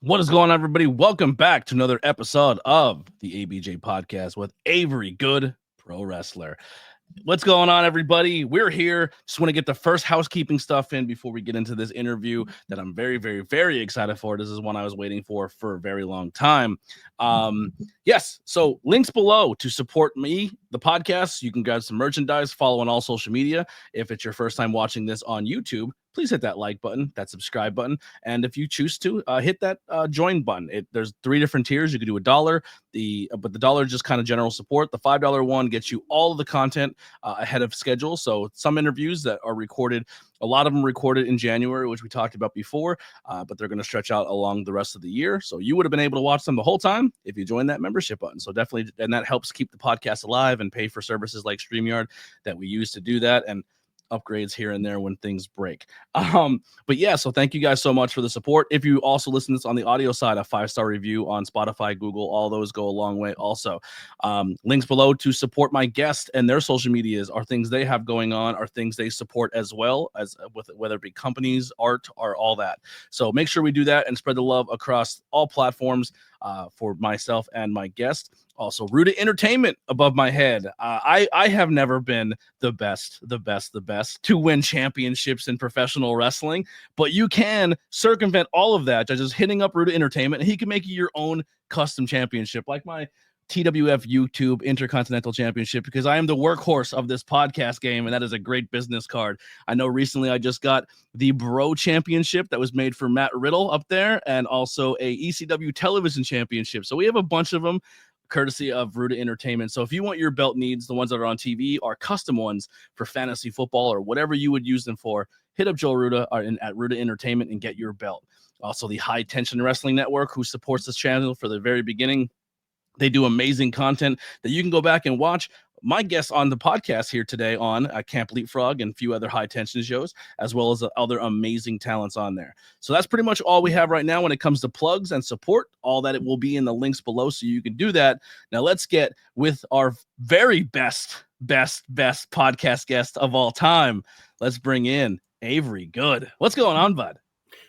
What is going on, everybody? Welcome back to another episode of the ABJ Podcast with Avery Good Pro Wrestler. What's going on, everybody? We're here. Just want to get the first housekeeping stuff in before we get into this interview that I'm very, very, very excited for. This is one I was waiting for a very long time. Yes, so links below to support me, the podcast. You can grab some merchandise, follow on all social media. If it's your first time watching this on YouTube, please hit that like button, that subscribe button, and if you choose to, hit that join button. There's 3 different tiers. You can do $1. But the $1 is just kind of general support. The $5 one gets you all of the content ahead of schedule. So some interviews that are recorded, a lot of them recorded in January, which we talked about before, but they're going to stretch out along the rest of the year. So you would have been able to watch them the whole time if you joined that membership button. So definitely, and that helps keep the podcast alive and pay for services like StreamYard that we use to do that, and upgrades here and there when things break. But yeah, so thank you guys so much for the support. If you also listen to this on the audio side, a 5-star review on Spotify, Google, all those go a long way also. Links below to support my guest and their social medias are things they have going on, are things they support as well, as with whether it be companies, art, or all that. So make sure we do that and spread the love across all platforms for myself and my guest. Also, Rooted Entertainment above my head. I have never been the best to win championships in professional wrestling, but you can circumvent all of that by just hitting up Rooted Entertainment, and he can make you your own custom championship, like my TWF YouTube Intercontinental Championship, because I am the workhorse of this podcast game, and that is a great business card. I know recently I just got the Bro Championship that was made for Matt Riddle up there, and also a ECW Television Championship. So we have a bunch of them, courtesy of Rooted Entertainment. So if you want your belt needs, the ones that are on TV are custom ones for fantasy football or whatever you would use them for, hit up Joe Ruda at Rooted Entertainment and get your belt. Also, the High Tension Wrestling Network, who supports this channel for the very beginning. They do amazing content that you can go back and watch. My guests on the podcast here today on Camp Leapfrog and a few other high tension shows, as well as other amazing talents on there. So that's pretty much all we have right now when it comes to plugs and support. All that it will be in the links below, so you can do that. Now let's get with our very best podcast guest of all time. Let's bring in Avery Good. What's going on, bud?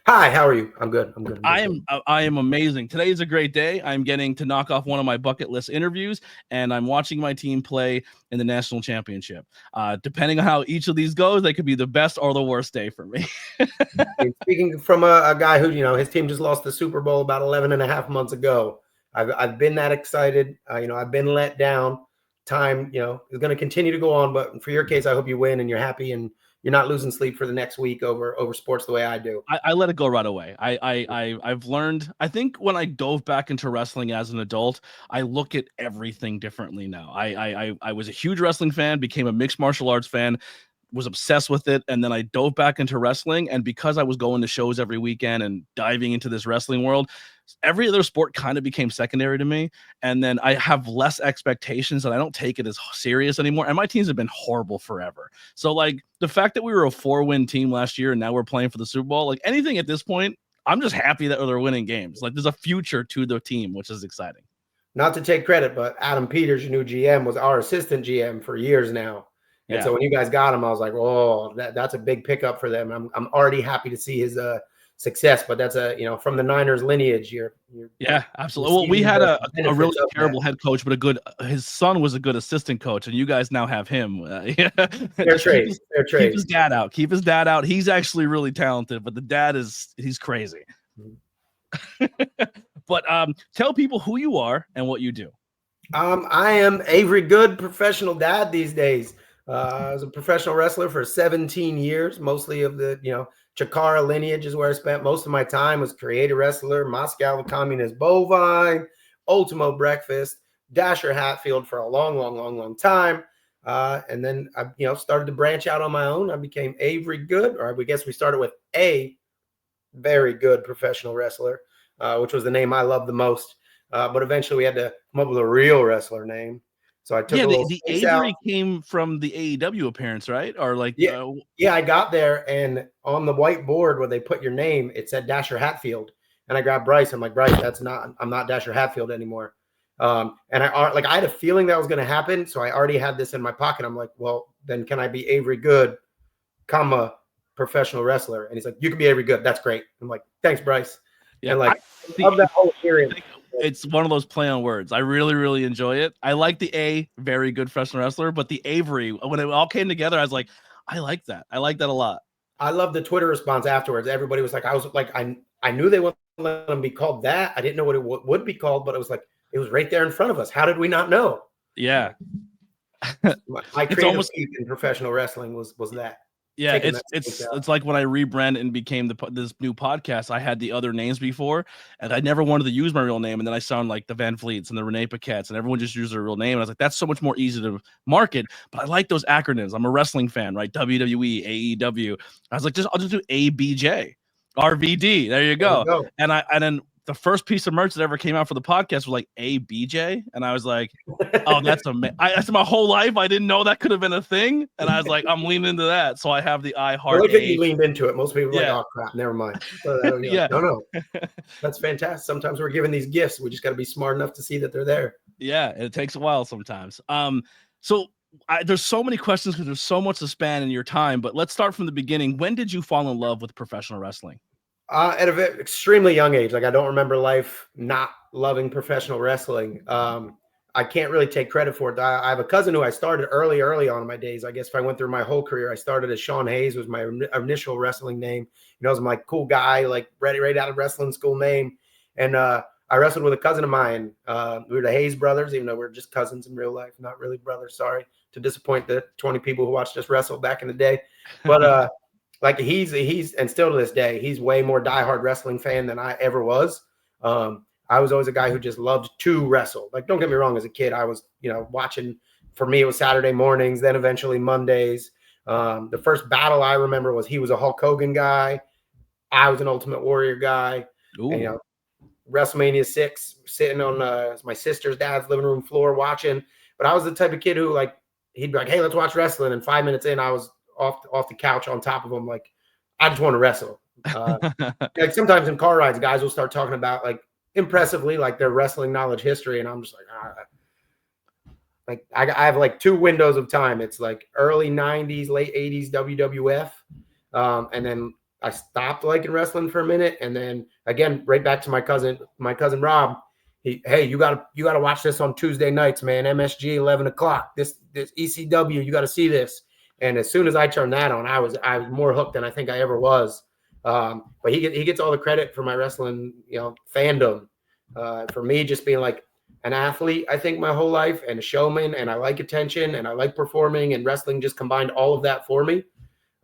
Hi, how are you? I'm good. I am amazing. Today is a great day. I'm getting to knock off one of my bucket list interviews, and I'm watching my team play in the national championship. Depending on how each of these goes, they could be the best or the worst day for me. Speaking from a guy who, his team just lost the Super Bowl about 11 and a half months ago. I've been that excited. I've been let down. Time, is going to continue to go on. But for your case, I hope you win and you're happy and you're not losing sleep for the next week over sports the way I do. I let it go right away. I've learned, I think when I dove back into wrestling as an adult, I look at everything differently now. I was a huge wrestling fan, became a mixed martial arts fan, was obsessed with it, and then I dove back into wrestling. And because I was going to shows every weekend and diving into this wrestling world, every other sport kind of became secondary to me. And then I have less expectations and I don't take it as serious anymore. And my teams have been horrible forever. So like the fact that we were a 4-win team last year and now we're playing for the Super Bowl, like anything at this point, I'm just happy that they're winning games. Like there's a future to the team, which is exciting. Not to take credit, but Adam Peters, your new GM, was our assistant GM for years now. And so when you guys got him, I was like, oh, that's a big pickup for them. I'm already happy to see his success, but that's from the Niners lineage. Yeah, absolutely. Well, we had a really terrible head coach, but his son was a good assistant coach, and you guys now have him. Fair trade. Keep his dad out. He's actually really talented, but the dad he's crazy. But tell people who you are and what you do. I am Avery Good, professional dad these days. I was a professional wrestler for 17 years, mostly of the, Chikara lineage is where I spent most of my time. Was creator wrestler, Moscow Communist Bovine, Ultimo Breakfast, Dasher Hatfield for a long time. And then I, started to branch out on my own. I became Avery Good, or I guess we started with a very good professional wrestler, which was the name I loved the most. But eventually we had to come up with a real wrestler name. So I took the AVERY came from the AEW appearance, right? Or like I got there and on the whiteboard where they put your name, it said Dasher Hatfield. And I grabbed Bryce. I'm like, Bryce, I'm not Dasher Hatfield anymore. And I had a feeling that was going to happen. So I already had this in my pocket. I'm like, well, then can I be Avery Good, professional wrestler? And he's like, you can be Avery Good. That's great. I'm like, thanks, Bryce. Yeah, And like I of that whole experience. think it's one of those play on words. I really, really enjoy it. I like the A, very good professional wrestler, but the Avery, when it all came together, I was like, I like that. I like that a lot. I love the Twitter response afterwards. Everybody was like, I knew they wouldn't let them be called that. I didn't know what it would be called, but it was like, it was right there in front of us. How did we not know? Yeah. My creative peak in professional wrestling was that. Yeah, it's like when I rebranded and became this new podcast, I had the other names before, and I never wanted to use my real name, and then I sound like the Van Fleets and the Renee Paquettes, and everyone just used their real name, and I was like, that's so much more easy to market, but I like those acronyms. I'm a wrestling fan, right? WWE, AEW. I was like, I'll just do ABJ, RVD. There you go. And then the first piece of merch that ever came out for the podcast was like ABJ, and I was like, oh, that's amazing. That's my whole life. I didn't know that could have been a thing, and I was like, I'm leaning into that. So I have the I Heart. I like that you leaned into it. Most people are like, oh crap, never mind. Yeah, no, that's fantastic. Sometimes we're given these gifts. We just got to be smart enough to see that they're there. Yeah, it takes a while sometimes. So there's so many questions because there's so much to span in your time. But let's start from the beginning. When did you fall in love with professional wrestling? At an extremely young age. Like I don't remember life not loving professional wrestling. I can't really take credit for it. I have a cousin who I started early on in my days. I guess if I went through my whole career, I started as Sean Hayes was my initial wrestling name. You know, I was my cool guy, like right out of wrestling school name. And I wrestled with a cousin of mine. We were the Hayes brothers, even though we're just cousins in real life, not really brothers. Sorry to disappoint the 20 people who watched us wrestle back in the day. But like he's and still to this day, he's way more diehard wrestling fan than I ever was. I was always a guy who just loved to wrestle. Like, don't get me wrong, as a kid, I was, watching. For me, it was Saturday mornings, then eventually Mondays. The first battle I remember was he was a Hulk Hogan guy. I was an Ultimate Warrior guy. And, WrestleMania 6, sitting on my sister's dad's living room floor watching. But I was the type of kid who, like, he'd be like, hey, let's watch wrestling. And 5 minutes in, I was off the couch on top of him, like, I just want to wrestle. Like sometimes in car rides, guys will start talking about like impressively like their wrestling knowledge history, and I'm just like, I have like two windows of time. It's like early 90s, late 80s WWF, and then I stopped liking wrestling for a minute, and then again right back to my cousin Rob. Hey, you gotta watch this on Tuesday nights, man. MSG 11 o'clock. This ECW, you got to see this. And as soon as I turned that on, I was more hooked than I think I ever was. But he gets all the credit for my wrestling, fandom. For me, just being like an athlete, I think my whole life, and a showman, and I like attention, and I like performing, and wrestling just combined all of that for me.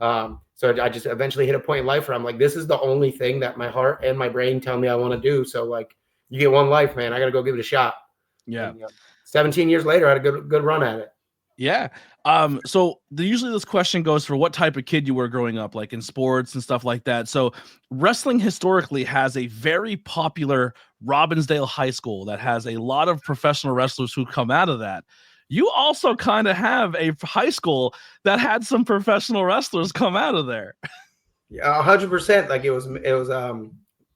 So I just eventually hit a point in life where I'm like, this is the only thing that my heart and my brain tell me I want to do. So like, you get one life, man. I got to go give it a shot. Yeah. And, 17 years later, I had a good run at it. Yeah. So usually this question goes for what type of kid you were growing up, like in sports and stuff like that. So wrestling historically has a very popular Robbinsdale High School that has a lot of professional wrestlers who come out of that. You also kind of have a high school that had some professional wrestlers come out of there. Yeah, 100%. Like it was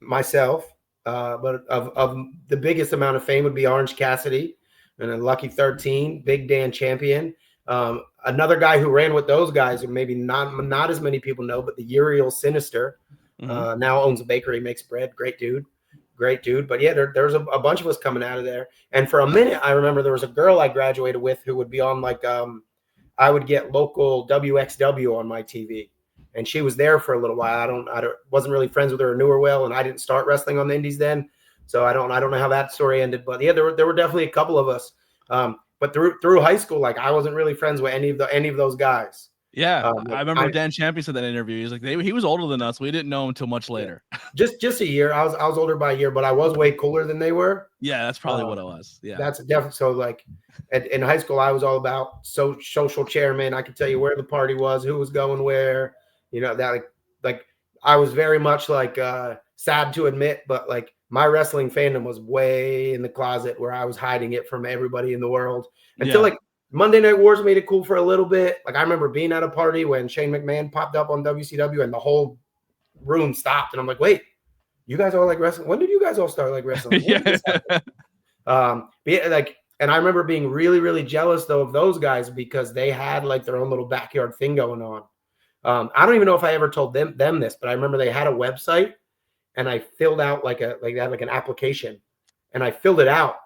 myself, but of the biggest amount of fame would be Orange Cassidy. And then Lucky 13, Big Dan Champion. Another guy who ran with those guys, or maybe not as many people know, but the Uriel Sinister, now owns a bakery, makes bread. Great dude. But yeah, there was a bunch of us coming out of there. And for a minute, I remember there was a girl I graduated with who would be on like, I would get local WXW on my TV. And she was there for a little while. I wasn't really friends with her or knew her well, and I didn't start wrestling on the indies then. So I don't know how that story ended, but yeah, there were definitely a couple of us. But through high school, like I wasn't really friends with any of those guys. Yeah, I remember Dan Champion said that interview. He's like, he was older than us. We didn't know him until much later. Yeah. Just a year. I was older by a year, but I was way cooler than they were. Yeah, that's probably what it was. Yeah, that's definitely so. Like in high school, I was all about social chairman. I could tell you where the party was, who was going where. That like I was very much like sad to admit, but like. My wrestling fandom was way in the closet where I was hiding it from everybody in the world until like Monday Night Wars made it cool for a little bit. Like I remember being at a party when Shane McMahon popped up on WCW and the whole room stopped. And I'm like, wait, you guys all like wrestling? When did you guys all start like wrestling? And I remember being really, really jealous though of those guys because they had like their own little backyard thing going on. I don't even know if I ever told them this, but I remember they had a website. and I filled out like an application, and I filled it out,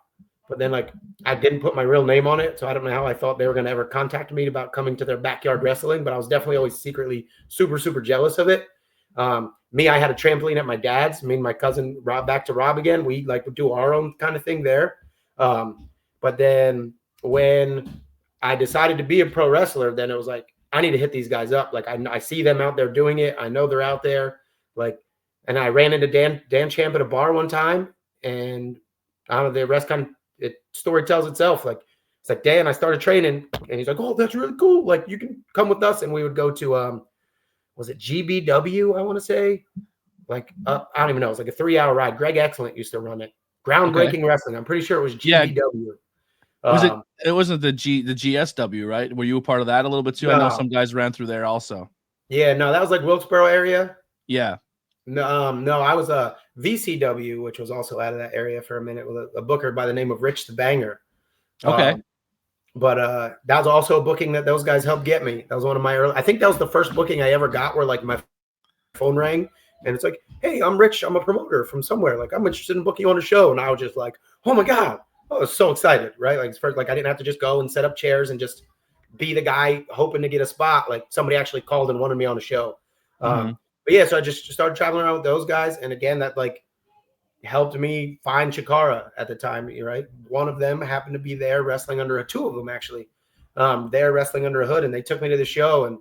but then like I didn't put my real name on it, so I don't know how I thought they were going to ever contact me about coming to their backyard wrestling. But I was definitely always secretly super jealous of it. I had a trampoline at my dad's. Me and my cousin Rob, back to Rob again. We like would do our own kind of thing there. But then when I decided to be a pro wrestler, then it was like I need to hit these guys up. Like I see them out there doing it. I know they're out there. Like, and I ran into Dan Champ at a bar one time, and I don't know, the rest story tells itself. Like, it's like, Dan, I started training, and he's like, oh, that's really cool. Like, you can come with us. And we would go to, was it GBW? I want to say, like, I don't even know. It was like a 3-hour ride. Greg Excellent used to run it. Groundbreaking Wrestling. I'm pretty sure it was GBW. Yeah. It wasn't the GSW, right? Were you a part of that a little bit too? No. I know some guys ran through there also. Yeah, no, that was like Wilkesboro area. Yeah. No, I was a VCW, which was also out of that area for a minute, with a booker by the name of Rich the Banger. Okay. But that was also a booking that those guys helped get me. That was one of my early, I think that was the first booking I ever got where like my phone rang and it's like, hey, I'm Rich. I'm a promoter from somewhere. Like, I'm interested in booking you on a show. And I was just like, oh my God. I was so excited, right? Like, first, like I didn't have to just go and set up chairs and just be the guy hoping to get a spot. Like, somebody actually called and wanted me on a show. But yeah, so I just started traveling around with those guys. And again, that like helped me find Chikara at the time, right? One of them happened to be there wrestling under two of them actually. They're wrestling under a hood, and they took me to the show. And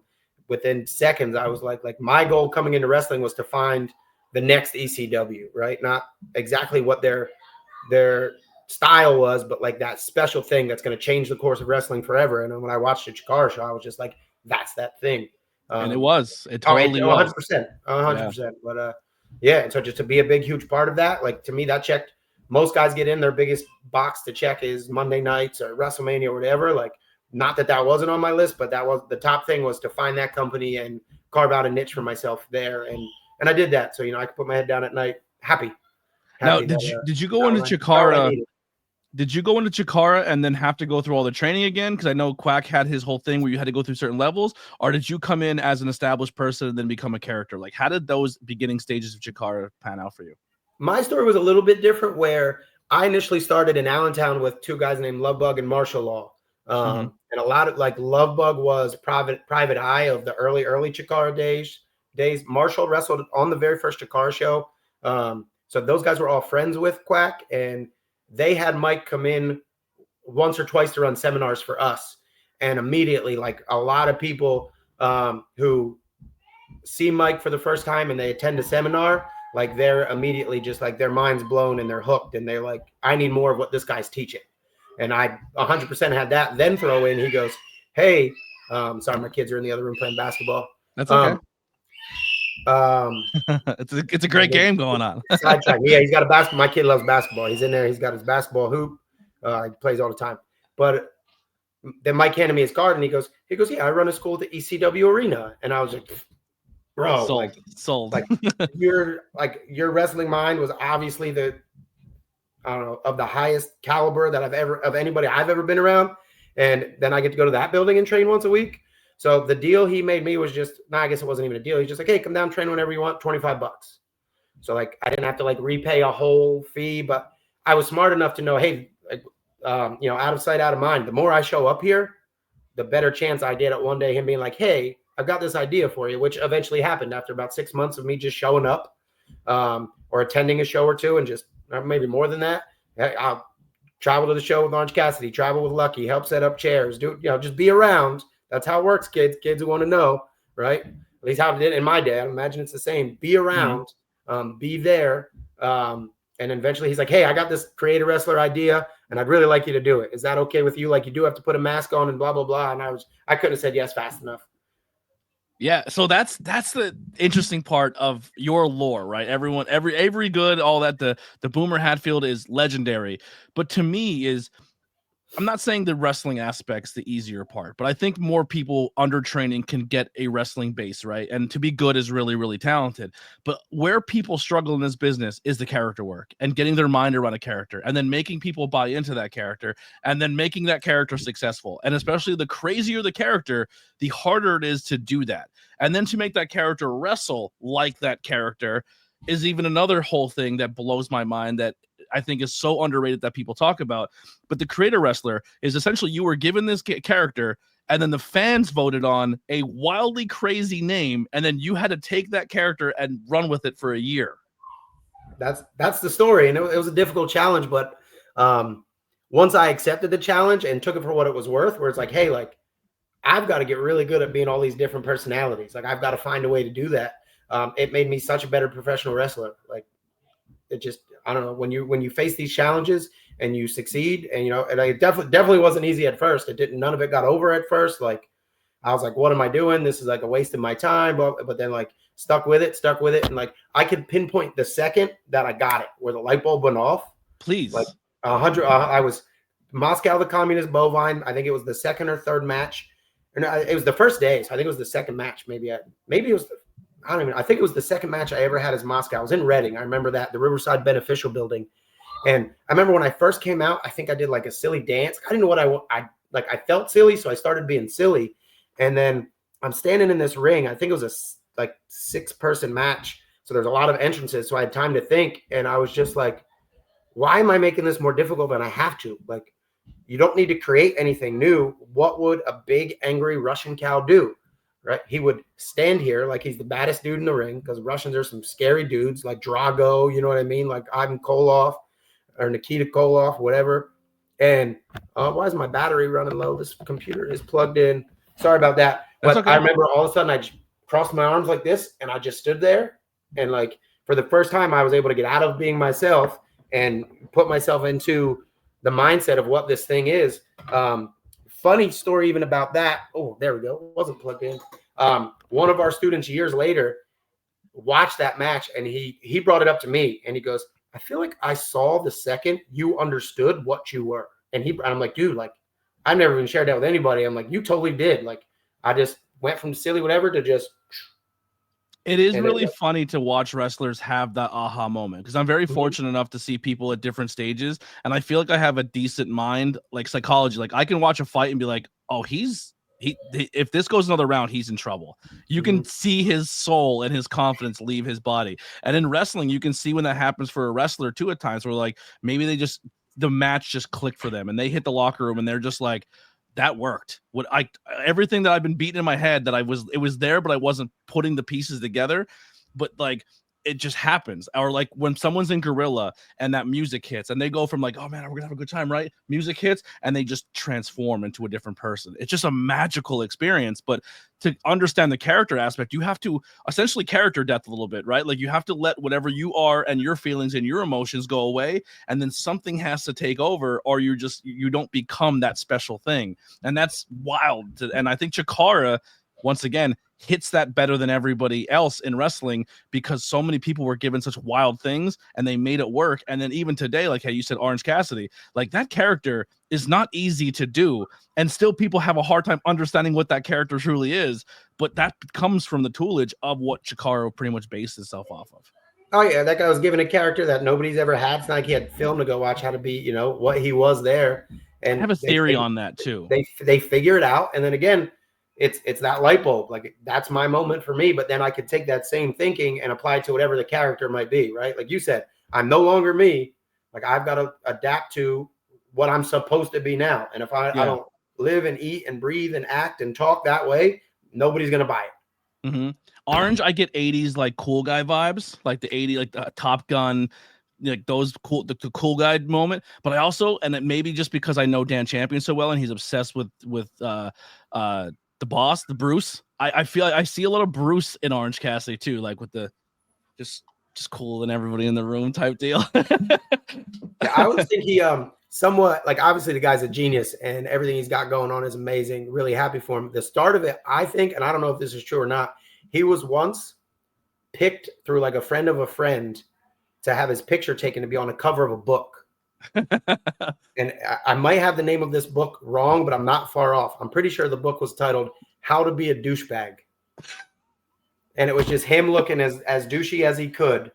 within seconds, I was like my goal coming into wrestling was to find the next ECW, right? Not exactly what their style was, but like that special thing that's going to change the course of wrestling forever. And then when I watched the Chikara show, I was just like, that's that thing. And it totally was 100%. But yeah. And so just to be a big, huge part of that, like to me, that checked. Most guys get in, their biggest box to check is Monday nights or WrestleMania or whatever. Like, not that wasn't on my list, but that was the top thing, was to find that company and carve out a niche for myself there. And I did that. So, I could put my head down at night, happy. Now, did you go into Chikara? Did you go into Chikara and then have to go through all the training again? Because I know Quack had his whole thing where you had to go through certain levels. Or did you come in as an established person and then become a character? Like, how did those beginning stages of Chikara pan out for you? My story was a little bit different, where I initially started in Allentown with two guys named Lovebug and Martial Law. And a lot of like Lovebug was private eye of the early Chikara days. Marshall wrestled on the very first Chikara show. So those guys were all friends with Quack, and they had Mike come in once or twice to run seminars for us. And immediately, like a lot of people who see Mike for the first time and they attend a seminar, like they're immediately just like their mind's blown and they're hooked, and they're like, I need more of what this guy's teaching. And I 100% had that. Then throw in, he goes, hey, sorry, my kids are in the other room playing basketball. That's okay. It's a great game going on. Sidetrack. Yeah, he's got a basketball. My kid loves basketball. He's in there. He's got his basketball hoop. He plays all the time. But then Mike handed me his card, and he goes, yeah, I run a school at the ECW Arena. And I was like, bro, sold. Like your wrestling mind was obviously of the highest caliber that of anybody I've ever been around. And then I get to go to that building and train once a week. So the deal he made me was just, I guess it wasn't even a deal. He's just like, hey, come down, train whenever you want, $25. So like, I didn't have to like repay a whole fee, but I was smart enough to know, hey, like, out of sight, out of mind. The more I show up here, the better chance I did at one day him being like, hey, I've got this idea for you, which eventually happened after about 6 months of me just showing up or attending a show or two, and just maybe more than that. I'll travel to the show with Orange Cassidy, travel with Lucky, help set up chairs, just be around. That's how it works, kids who want to know, right? At least how it did in my day. I imagine it's the same. Be around, be there. And eventually he's like, hey, I got this creative wrestler idea, and I'd really like you to do it. Is that okay with you? Like, you do have to put a mask on and blah, blah, blah. And I couldn't have said yes fast enough. Yeah, so that's the interesting part of your lore, right? Avery Good, all that, the Boomer Hatfield is legendary. But to me I'm not saying the wrestling aspect's the easier part, but I think more people under training can get a wrestling base, right? And to be good is really, really talented. But where people struggle in this business is the character work and getting their mind around a character, and then making people buy into that character, and then making that character successful. And especially the crazier the character, the harder it is to do that. And then to make that character wrestle like that character, is even another whole thing that blows my mind that I think is so underrated that people talk about. But the creator wrestler is essentially you were given this character, and then the fans voted on a wildly crazy name, and then you had to take that character and run with it for a year. That's the story, and it was a difficult challenge, but once I accepted the challenge and took it for what it was worth, where it's like, hey, like I've got to get really good at being all these different personalities. Like I've got to find a way to do that. It made me such a better professional wrestler. Like it just, I don't know, when you face these challenges and you succeed, and and I definitely wasn't easy at first. None of it got over at first. Like I was like, what am I doing? This is like a waste of my time. But then like stuck with it. And like I could pinpoint the second that I got it, where the light bulb went off. Please. Like 100, I was Moscow, the Communist Bovine. I think it was the second or third match. And it was the first day. So I think it was the second match. Maybe it was I think it was the second match I ever had as Moscow. I was in Reading. I remember that, the Riverside Beneficial Building. And I remember when I first came out, I think I did like a silly dance. I didn't know what I felt silly. So I started being silly. And then I'm standing in this ring. I think it was a 6-person match. So there's a lot of entrances. So I had time to think. And I was just like, why am I making this more difficult than I have to? Like, you don't need to create anything new. What would a big, angry Russian cow do? Right? He would stand here like he's the baddest dude in the ring, because Russians are some scary dudes like Drago, you know what I mean? Like Ivan Koloff or Nikita Koloff, whatever. And why is my battery running low? This computer is plugged in. Sorry about that. But okay. I remember all of a sudden I just crossed my arms like this, and I just stood there. And like for the first time, I was able to get out of being myself and put myself into the mindset of what this thing is. Funny story even about that. Oh, there we go. It wasn't plugged in. One of our students years later watched that match, and he brought it up to me, and he goes, I feel like I saw the second you understood what you were. And I'm like, dude, like I've never even shared that with anybody. I'm like, you totally did. Like I just went from silly whatever to just. It is really funny to watch wrestlers have that aha moment, because I'm very fortunate enough to see people at different stages, and I feel like I have a decent mind, like psychology. Like I can watch a fight and be like, oh, if this goes another round, he's in trouble. You can see his soul and his confidence leave his body. And in wrestling, you can see when that happens for a wrestler too at times, where like maybe the match just clicked for them and they hit the locker room and they're just like, that worked. Everything that I've been beating in my head that it was there, but I wasn't putting the pieces together. But like it just happens. Or like when someone's in Gorilla and that music hits and they go from like, oh man, we're gonna have a good time, right? Music hits and they just transform into a different person. It's just a magical experience. But to understand the character aspect, you have to essentially character death a little bit, right? Like you have to let whatever you are and your feelings and your emotions go away, and then something has to take over, or you don't become that special thing. And that's wild. And I think Chikara, once again, hits that better than everybody else in wrestling, because so many people were given such wild things and they made it work. And then even today, like how you said, Orange Cassidy, like that character is not easy to do, and still people have a hard time understanding what that character truly is. But that comes from the toolage of what Chikara pretty much based itself off of. Oh yeah, that guy was given a character that nobody's ever had. It's not like he had film to go watch how to be, what he was there. And I have a theory on that too. They figure it out, and then again, it's that light bulb. Like that's my moment for me. But then I could take that same thinking and apply it to whatever the character might be, right? Like you said, I'm no longer me. Like I've got to adapt to what I'm supposed to be now. And if I don't live and eat and breathe and act and talk that way, nobody's gonna buy it. Mm-hmm. Orange, I get 80s like cool guy vibes, like the 80s, like the Top Gun, like those cool, the cool guy moment. But I also, and it maybe just because I know Dan Champion so well and he's obsessed with the boss, the Bruce. I feel like I see a little Bruce in Orange Cassidy too, like with the just cool and everybody in the room type deal. I always think he somewhat, like obviously the guy's a genius and everything he's got going on is amazing. Really happy for him. The start of it, I think, and I don't know if this is true or not, he was once picked through like a friend of a friend to have his picture taken to be on the cover of a book. And I might have the name of this book wrong, but I'm not far off. I'm pretty sure the book was titled How to Be a Douchebag. And it was just him looking as douchey as he could.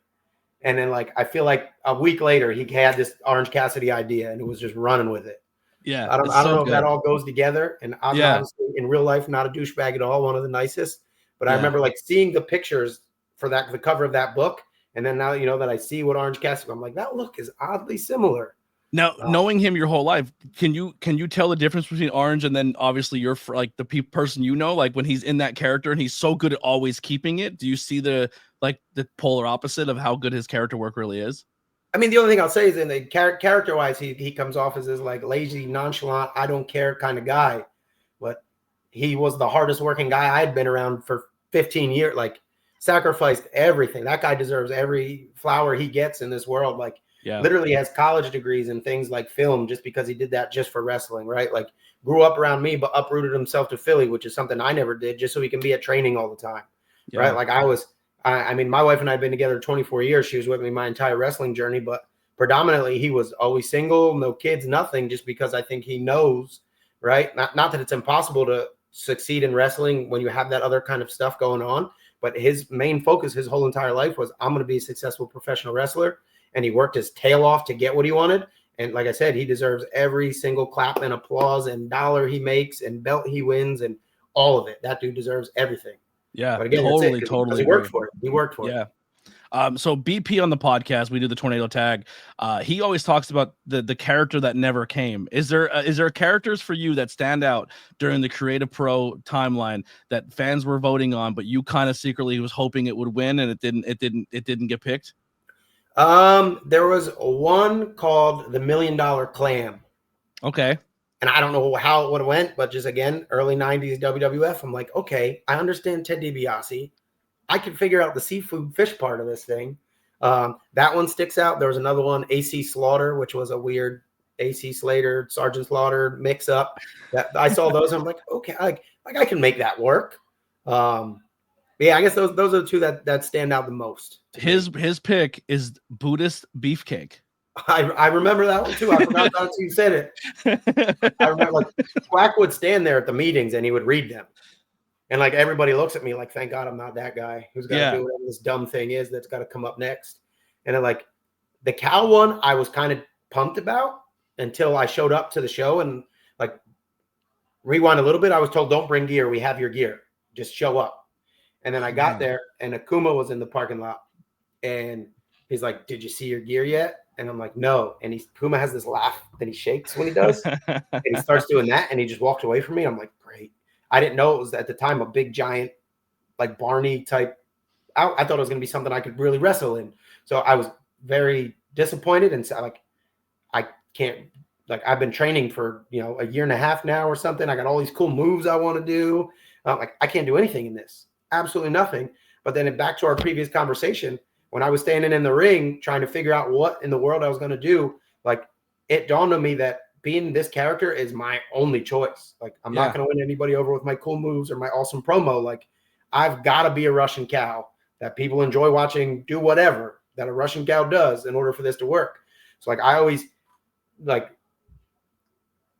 And then like I feel like a week later he had this Orange Cassidy idea and it was just running with it. Yeah. I don't know if that all goes together. And I'm obviously in real life not a douchebag at all, one of the nicest. But I remember like seeing the pictures for the cover of that book And then now, that I see what Orange Cassidy, I'm like, that look is oddly similar. Now, knowing him your whole life, can you tell the difference between Orange and then obviously you're like the person like when he's in that character and he's so good at always keeping it? Do you see the polar opposite of how good his character work really is? I mean, the only thing I'll say is in the character-wise, he comes off as this like lazy, nonchalant, I don't care kind of guy. But he was the hardest working guy I had been around for 15 years, like sacrificed everything. That guy deserves every flower he gets in this world. Like, literally has college degrees in things like film just because he did that just for wrestling, right? Like grew up around me, but uprooted himself to Philly, which is something I never did, just so he can be at training all the time, right? Like I mean, my wife and I have been together 24 years. She was with me my entire wrestling journey, but predominantly he was always single, no kids, nothing, just because I think he knows, right? Not that it's impossible to succeed in wrestling when you have that other kind of stuff going on, but his main focus his whole entire life was, I'm going to be a successful professional wrestler. And he worked his tail off to get what he wanted. And like I said, he deserves every single clap and applause and dollar he makes and belt he wins and all of it. That dude deserves everything. Yeah, but again, totally. He worked for it. He worked for it. Yeah. So BP on the podcast, we do the tornado tag. He always talks about the character that never came. Is there characters for you that stand out during the Creative Pro timeline that fans were voting on, but you kind of secretly was hoping it would win and it didn't get picked? There was one called the $1 Million Clam. Okay. And I don't know how it would have went, but just again, early 90s WWF, I'm like, okay, I understand Ted DiBiase. I can figure out the seafood fish part of this thing. That one sticks out. There was another one, AC Slaughter, which was a weird AC Slater, Sergeant Slaughter mix up. That I saw those. And I'm like, okay, I can make that work. Yeah, I guess those are the two that stand out the most. His pick is Buddhist beefcake. I remember that one too. I forgot until you said it. I remember like Quack would stand there at the meetings and he would read them. And like everybody looks at me like, thank God I'm not that guy who's got to do whatever this dumb thing is that's got to come up next. And then like the cow one, I was kind of pumped about until I showed up to the show and like rewind a little bit. I was told, don't bring gear. We have your gear. Just show up. And then I got there and Akuma was in the parking lot and he's like, did you see your gear yet? And I'm like, no. And Akuma has this laugh that he shakes when he does. And he starts doing that and he just walked away from me. I'm like, great. I didn't know it was at the time a big giant, like Barney type. I thought it was going to be something I could really wrestle in. So I was very disappointed and said, like, I can't, like, I've been training for, a year and a half now or something. I got all these cool moves I want to do. Like, I can't do anything in this. Absolutely nothing. But then back to our previous conversation, when I was standing in the ring trying to figure out what in the world I was going to do, like, it dawned on me that being this character is my only choice. Like, I'm not going to win anybody over with my cool moves or my awesome promo. Like, I've got to be a Russian cow that people enjoy watching do whatever that a Russian cow does in order for this to work. So, like, I always, like,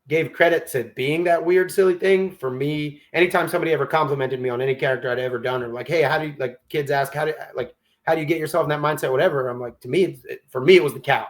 gave credit to being that weird, silly thing. For me, anytime somebody ever complimented me on any character I'd ever done, or like, hey, how do you, like, kids ask, how do you get yourself in that mindset, whatever. I'm like, to me, for me, it was the cow.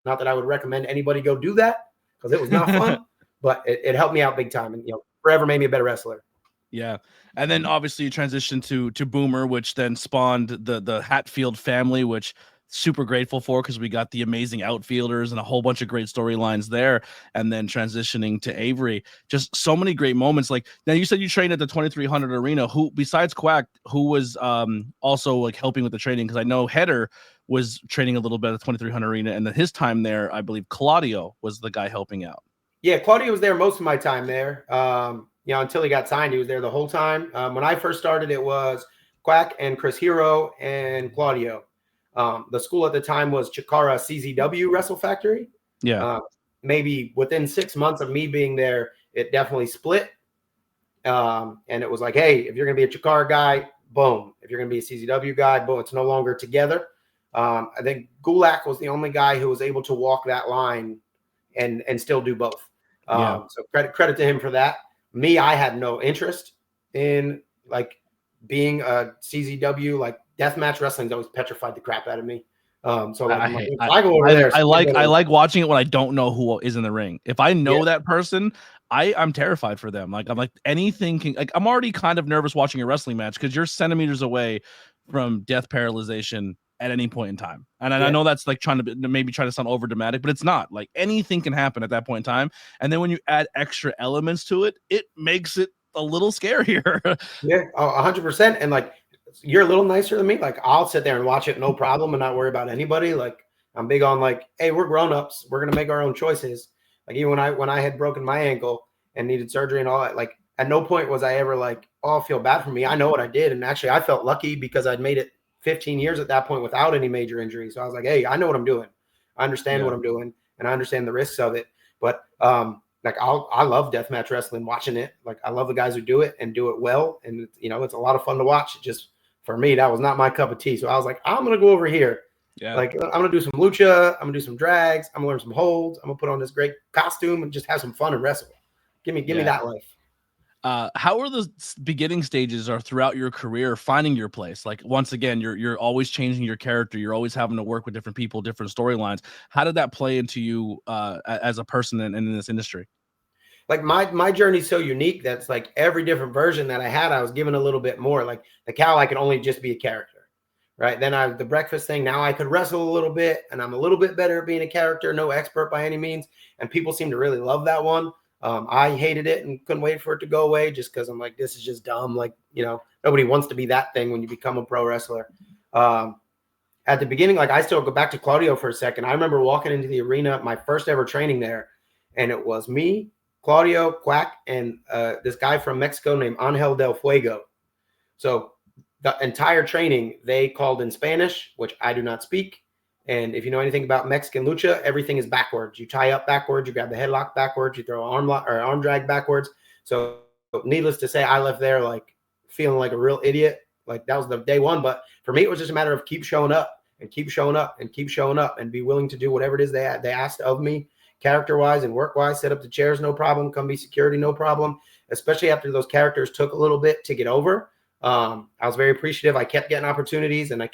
Not that I would recommend anybody go do that because it was not fun, but it helped me out big time and, forever made me a better wrestler. Yeah. And then obviously you transitioned to Boomer, which then spawned the Hatfield family, which super grateful for because we got the amazing outfielders and a whole bunch of great storylines there. And then transitioning to Avery, just so many great moments. Like, now you said you trained at the 2300 arena. Who besides Quack, who was also like helping with the training? Because I know Header was training a little bit at the 2300 arena, and then his time there, I believe Claudio was the guy helping out. Yeah, Claudio was there most of my time there. Until he got signed, he was there the whole time. When I first started, it was Quack and Chris Hero and Claudio. The school at the time was Chikara CZW Wrestle Factory. Yeah. Maybe within 6 months of me being there, it definitely split. And it was like, hey, if you're going to be a Chikara guy, boom. If you're going to be a CZW guy, boom. It's no longer together. I think Gulak was the only guy who was able to walk that line and still do both. So credit to him for that. Me, I had no interest in like being a CZW, like deathmatch wrestling always petrified the crap out of me. So like, I go over there. I like watching it when I don't know who is in the ring. If I know that person, I'm terrified for them. Like, I'm like, anything can, like, I'm already kind of nervous watching a wrestling match because you're centimeters away from death paralyzation at any point in time. And I know that's like trying to sound over dramatic, but it's not. Like, anything can happen at that point in time. And then when you add extra elements to it, it makes it a little scarier. Yeah, 100%. And like, you're a little nicer than me. Like, I'll sit there and watch it, no problem, and not worry about anybody. Like, I'm big on like, hey, we're grown-ups. We're gonna make our own choices. Like, even when I had broken my ankle and needed surgery and all that, like, at no point was I ever like, oh, feel bad for me. I know what I did. And actually I felt lucky because I'd made it 15 years at that point without any major injuries. So I was like, hey, I know what I'm doing. I understand what I'm doing, and I understand the risks of it. But like, I love deathmatch wrestling, watching it. Like, I love the guys who do it and do it well. And, you know, it's a lot of fun to watch. It just, for me, that was not my cup of tea. So I was like, I'm going to go over here. Yeah. Like, I'm going to do some lucha. I'm going to do some drags. I'm going to learn some holds. I'm going to put on this great costume and just have some fun and wrestle. Give me that life. How are the beginning stages or throughout your career finding your place? Like, once again, you're always changing your character. You're always having to work with different people, different storylines. How did that play into you as a person in this industry? Like, my journey's so unique that's like every different version that I had, I was given a little bit more. Like the cow, I could only just be a character, right? Then the breakfast thing, now I could wrestle a little bit, and I'm a little bit better at being a character, no expert by any means. And people seem to really love that one. I hated it and couldn't wait for it to go away just because I'm like, this is just dumb. Like, you know, nobody wants to be that thing when you become a pro wrestler. At the beginning, like, I still go back to Claudio for a second. I remember walking into the arena, my first ever training there, and it was me, Claudio, Quack, and this guy from Mexico named Angel del Fuego. So the entire training, they called in Spanish, which I do not speak. And if you know anything about Mexican lucha, everything is backwards. You tie up backwards, you grab the headlock backwards, you throw arm drag backwards. So needless to say, I left there like feeling like a real idiot. Like, that was the day one. But for me, it was just a matter of keep showing up and keep showing up and keep showing up and be willing to do whatever it is they asked of me, character-wise and work-wise. Set up the chairs, no problem. Come be security, no problem. Especially after those characters took a little bit to get over. I was very appreciative. I kept getting opportunities, and I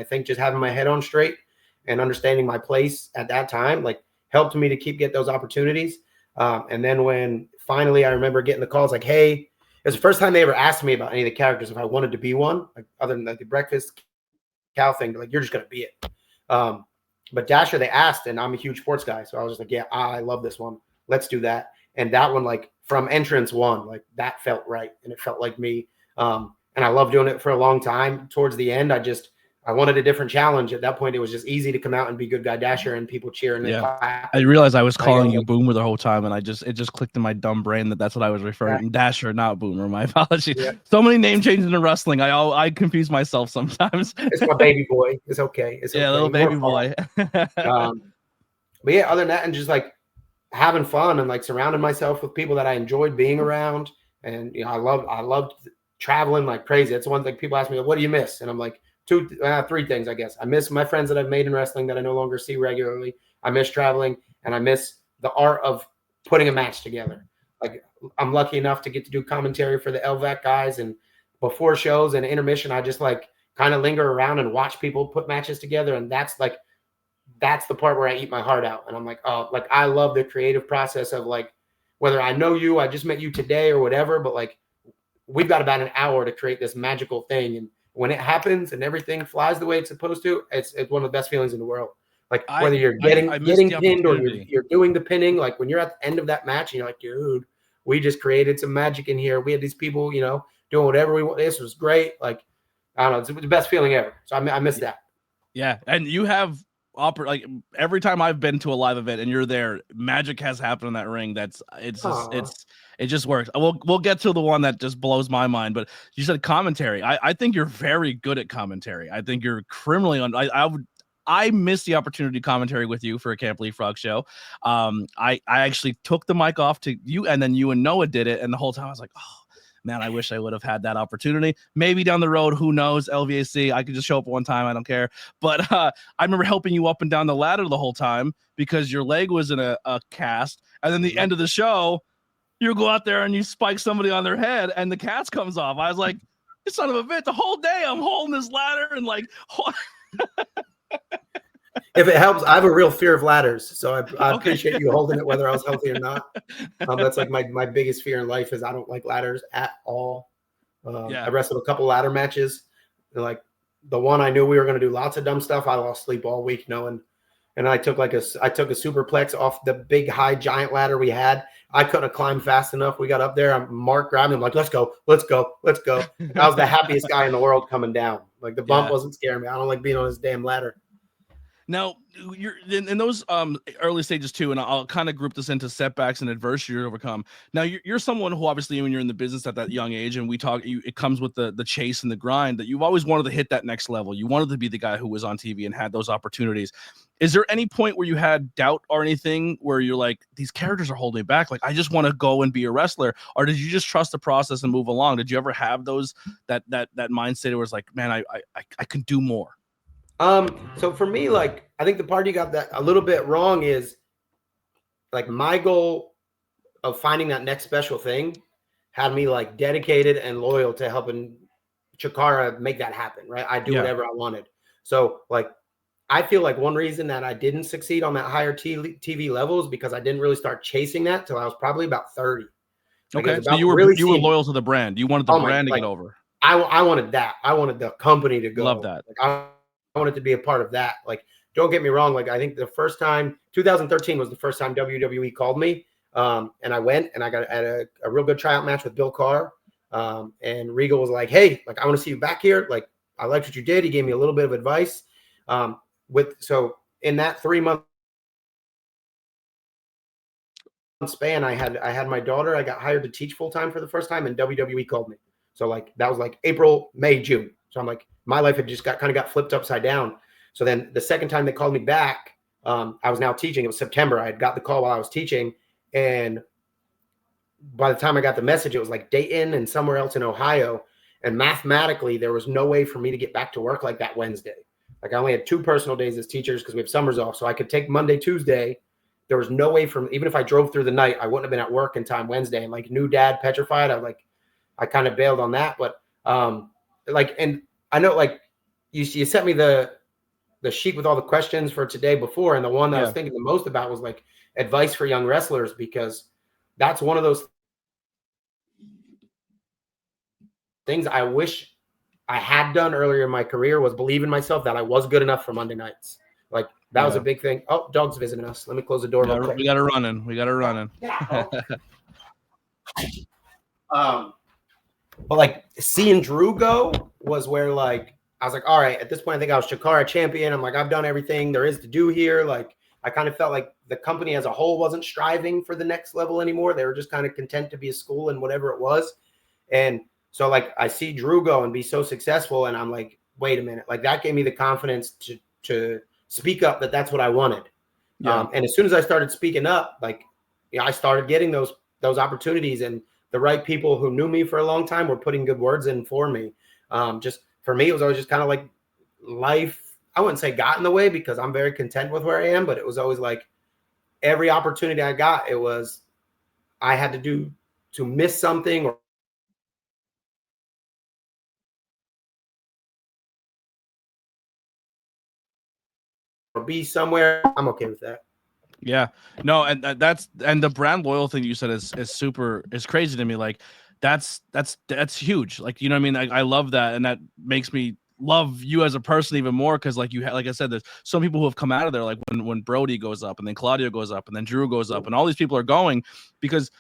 think just having my head on straight and understanding my place at that time, like, helped me to get those opportunities. And then when finally I remember getting the calls like, hey, it was the first time they ever asked me about any of the characters if I wanted to be one, like, other than like the breakfast cow thing, like, you're just going to be it. But Dasher, they asked, and I'm a huge sports guy. So I was just like, yeah, I love this one. Let's do that. And that one, like, from entrance one, like, that felt right. And it felt like me. And I loved doing it for a long time. Towards the end, I wanted a different challenge. At that point, it was just easy to come out and be good guy Dasher and people cheering. Yeah. I realized I was calling you Boomer the whole time, and it just clicked in my dumb brain that's what I was referring to. Dasher, not Boomer. My apologies. Yeah. So many name changes in wrestling. I confuse myself sometimes. It's my baby boy. It's okay. It's okay. Little baby boy. But yeah, other than that, and just like having fun and like surrounding myself with people that I enjoyed being around. And, you know, I loved traveling like crazy. That's one thing people ask me, what do you miss? And I'm like, three things, I guess. I miss my friends that I've made in wrestling that I no longer see regularly. I miss traveling, and I miss the art of putting a match together. Like, I'm lucky enough to get to do commentary for the LVAC guys, and before shows and intermission, I just like kind of linger around and watch people put matches together. And that's the part where I eat my heart out. And I'm like, oh, like, I love the creative process of, like, whether I know you, I just met you today or whatever, but like, we've got about an hour to create this magical thing. And when it happens and everything flies the way it's supposed to, it's one of the best feelings in the world. Like, whether you're getting pinned or you're doing the pinning, like when you're at the end of that match and you're like, dude, we just created some magic in here. We had these people, you know, doing whatever we want. This was great. Like, I don't know, it's the best feeling ever. So I miss that. Yeah. And you have like every time I've been to a live event and you're there, magic has happened in that ring. It just works. We'll get to the one that just blows my mind. But you said commentary. I think you're very good at commentary. I think you're criminally I missed the opportunity to commentary with you for a Camp Leapfrog show. I actually took the mic off to you, and then you and Noah did it. And the whole time I was like, oh man, I wish I would have had that opportunity. Maybe down the road, who knows? LVAC, I could just show up one time. I don't care. But I remember helping you up and down the ladder the whole time because your leg was in a cast. And then the end of the show, you go out there and you spike somebody on their head and the cast comes off. I was like, this son of a bitch, the whole day I'm holding this ladder and like. If it helps, I have a real fear of ladders, so I appreciate you holding it, whether I was healthy or not. That's like my biggest fear in life is I don't like ladders at all. I wrestled a couple ladder matches. Like the one I knew we were going to do lots of dumb stuff. I lost sleep all week knowing. And I took a superplex off the big high giant ladder we had. I couldn't climb fast enough. We got up there. Mark grabbed me. I'm like, let's go. I was the happiest guy in the world coming down. Like the bump wasn't scaring me. I don't like being on this damn ladder. Now, you're in those early stages too, and I'll kind of group this into setbacks and adversity to overcome. Now, you're someone who obviously, when you're in the business at that young age, and we talk, it comes with the chase and the grind, that you've always wanted to hit that next level. You wanted to be the guy who was on TV and had those opportunities. Is there any point where you had doubt or anything where you're like, these characters are holding me back? Like, I just want to go and be a wrestler, or did you just trust the process and move along? Did you ever have that mindset where it's like, man, I can do more? So for me, like, I think the part you got that a little bit wrong is like my goal of finding that next special thing had me like dedicated and loyal to helping Chikara make that happen. Right. I do whatever I wanted. So like, I feel like one reason that I didn't succeed on that higher TV level is because I didn't really start chasing that till I was probably about 30. Like okay. So you were loyal to the brand. You wanted the brand to get over. I wanted that. I wanted the company to go. Love that. Like, I wanted to be a part of that. Like, don't get me wrong. Like, I think the first time, 2013 was the first time WWE called me. And I went and I got at a real good tryout match with Bill Carr. And Regal was like, hey, like, I want to see you back here. Like, I liked what you did. He gave me a little bit of advice. So in that 3-month span, I had my daughter. I got hired to teach full time for the first time, and WWE called me. So like that was like April, May, June. So I'm like, my life had just got flipped upside down. So then the second time they called me back, I was now teaching. It was September. I had got the call while I was teaching, and by the time I got the message, it was like Dayton and somewhere else in Ohio. And mathematically, there was no way for me to get back to work like that Wednesday. Like I only had 2 personal days as teachers because we have summers off. So I could take Monday, Tuesday. There was no way even if I drove through the night, I wouldn't have been at work in time Wednesday. And like new dad petrified. I kind of bailed on that. But and I know like you sent me the sheet with all the questions for today before. And the one that I was thinking the most about was like advice for young wrestlers, because that's one of those things I wish I had done earlier in my career, was believe in myself that I was good enough for Monday nights. Like that was a big thing. Oh, dog's visiting us. Let me close the door. We got her running. But like seeing Drew go was where like I was like, all right, at this point I think I was Chikara champion. I'm like, I've done everything there is to do here. Like I kind of felt like the company as a whole wasn't striving for the next level anymore. They were just kind of content to be a school and whatever it was. And so like I see Drew go and be so successful, and I'm like, wait a minute, like that gave me the confidence to speak up that's what I wanted. And as soon as I started speaking up, like I started getting those opportunities, and the right people who knew me for a long time were putting good words in for me. Just for me, it was always just kind of like life. I wouldn't say got in the way, because I'm very content with where I am, but it was always like every opportunity I got, it was I had to miss something or be somewhere. I'm okay with that. Yeah, no, and the brand loyal thing you said is crazy to me. Like that's huge. Like, you know what I mean? I love that, and that makes me love you as a person even more, because like like I said, there's some people who have come out of there, like when Brody goes up, and then Claudio goes up, and then Drew goes up, and all these people are going because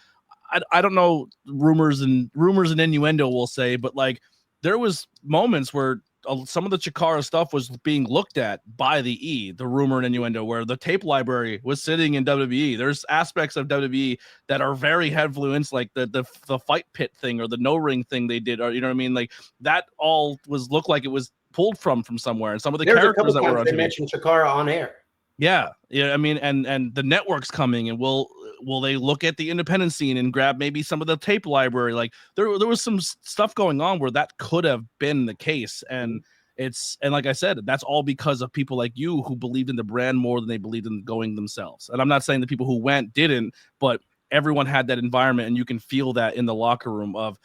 I don't know, rumors and innuendo will say, but like there was moments where some of the Chikara stuff was being looked at by the rumor and innuendo, where the tape library was sitting in WWE. There's aspects of WWE that are very influenced, like the fight pit thing or the no ring thing they did, or you know what I mean? Like that all looked like it was pulled from somewhere. And some of the characters that were on they TV mentioned Chikara on air. Yeah, I mean, and the network's coming, and will they look at the independent scene and grab maybe some of the tape library? Like there was some stuff going on where that could have been the case, and and like I said, that's all because of people like you who believed in the brand more than they believed in going themselves. And I'm not saying the people who went didn't, but everyone had that environment, and you can feel that in the locker room of,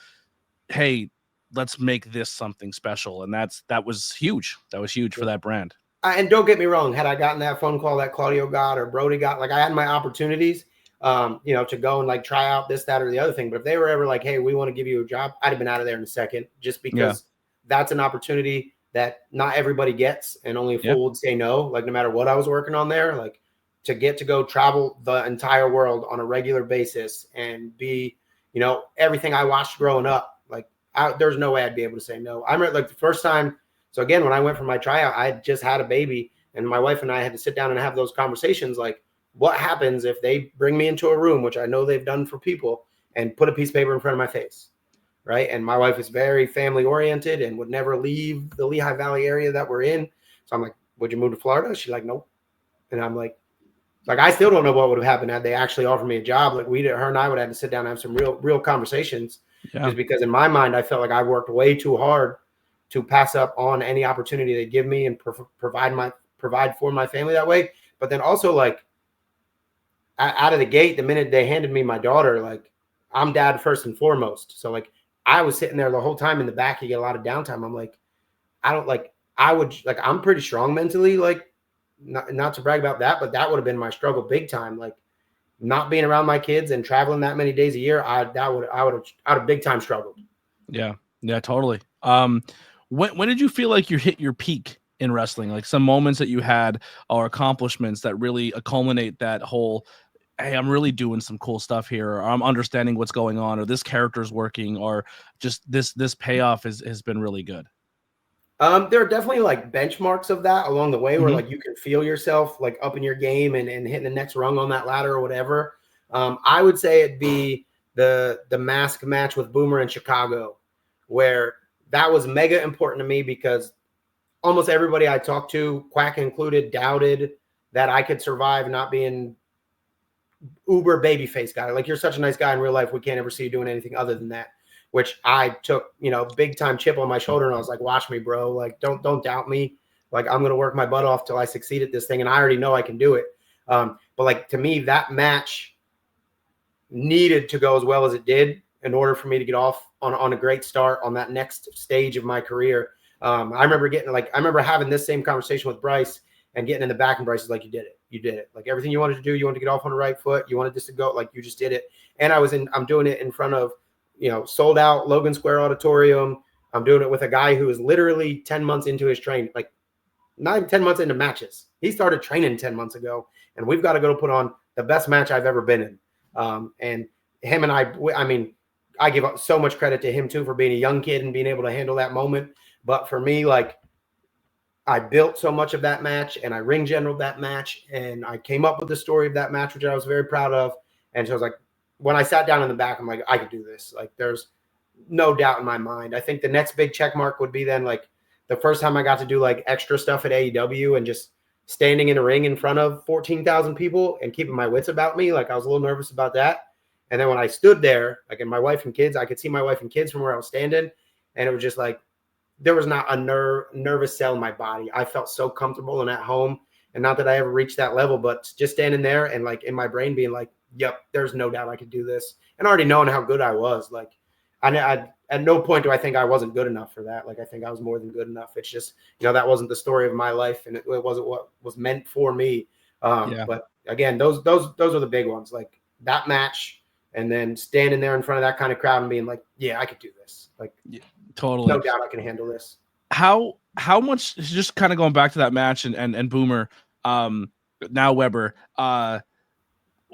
hey, let's make this something special, and that was huge. That was huge for that brand. And don't get me wrong, had I gotten that phone call that Claudio got or Brody got, like I had my opportunities, to go and like try out this, that, or the other thing. But if they were ever like, hey, we want to give you a job, I'd have been out of there in a second, just because that's an opportunity that not everybody gets, and only a fool would say no. Like no matter what I was working on there, like to get to go travel the entire world on a regular basis and be, everything I watched growing up, like there's no way I'd be able to say no. I remember like the first time. So again, when I went for my tryout, I had just had a baby, and my wife and I had to sit down and have those conversations. Like, what happens if they bring me into a room, which I know they've done for people, and put a piece of paper in front of my face, right? And my wife is very family oriented and would never leave the Lehigh Valley area that we're in. So I'm like, would you move to Florida? She's like, nope. And I'm like I still don't know what would have happened had they actually offered me a job. Like her and I would have to sit down and have some real conversations, just because in my mind, I felt like I worked way too hard to pass up on any opportunity they give me and provide for my family that way. But then also, like, out of the gate, the minute they handed me my daughter, like, I'm dad first and foremost. So like I was sitting there the whole time in the back. You get a lot of downtime. I'm like, I'm pretty strong mentally, like not to brag about that, but that would have been my struggle big time. Like not being around my kids and traveling that many days a year, I would have big time struggled. Yeah, totally. When did you feel like you hit your peak in wrestling? Like some moments that you had or accomplishments that really culminate that whole, hey, I'm really doing some cool stuff here, or I'm understanding what's going on, or this character's working, or just this payoff has been really good. There are definitely like benchmarks of that along the way where like you can feel yourself like up in your game and hitting the next rung on that ladder or whatever. I would say it'd be the mask match with Boomer in Chicago, where that was mega important to me because almost everybody I talked to, Quack included, doubted that I could survive not being uber babyface guy. Like, you're such a nice guy in real life, we can't ever see you doing anything other than that. Which I took, big time chip on my shoulder, and I was like, watch me, bro. Like, don't doubt me. Like, I'm gonna work my butt off till I succeed at this thing, and I already know I can do it. But like, to me, that match needed to go as well as it did in order for me to get off on a great start on that next stage of my career. I remember having this same conversation with Bryce and getting in the back, and Bryce is like, you did it. Like, everything you wanted to do, you wanted to get off on the right foot. You wanted this to go, like, you just did it. And I'm doing it in front of, sold out Logan Square Auditorium. I'm doing it with a guy who is literally 10 months into his training, like not even 10 months into matches. He started training 10 months ago, and we've got to go put on the best match I've ever been in. And him and I give so much credit to him too for being a young kid and being able to handle that moment. But for me, like, I built so much of that match, and I ring generaled that match, and I came up with the story of that match, which I was very proud of. And so I was like, when I sat down in the back, I'm like, I could do this. Like, there's no doubt in my mind. I think the next big check mark would be then, like, the first time I got to do like extra stuff at AEW and just standing in a ring in front of 14,000 people and keeping my wits about me. Like, I was a little nervous about that. And then when I stood there, like, in my wife and kids, I could see my wife and kids from where I was standing. And it was just like, there was not a nervous cell in my body. I felt so comfortable and at home. And not that I ever reached that level, but just standing there and like in my brain being like, yep, there's no doubt I could do this. And already knowing how good I was, like, I at no point do I think I wasn't good enough for that. Like, I think I was more than good enough. It's just, that wasn't the story of my life, and it wasn't what was meant for me. But again, those are the big ones, like that match, and then standing there in front of that kind of crowd and being like, yeah, I could do this. Like, totally, no doubt I can handle this. How much, just kind of going back to that match and Boomer, now Weber,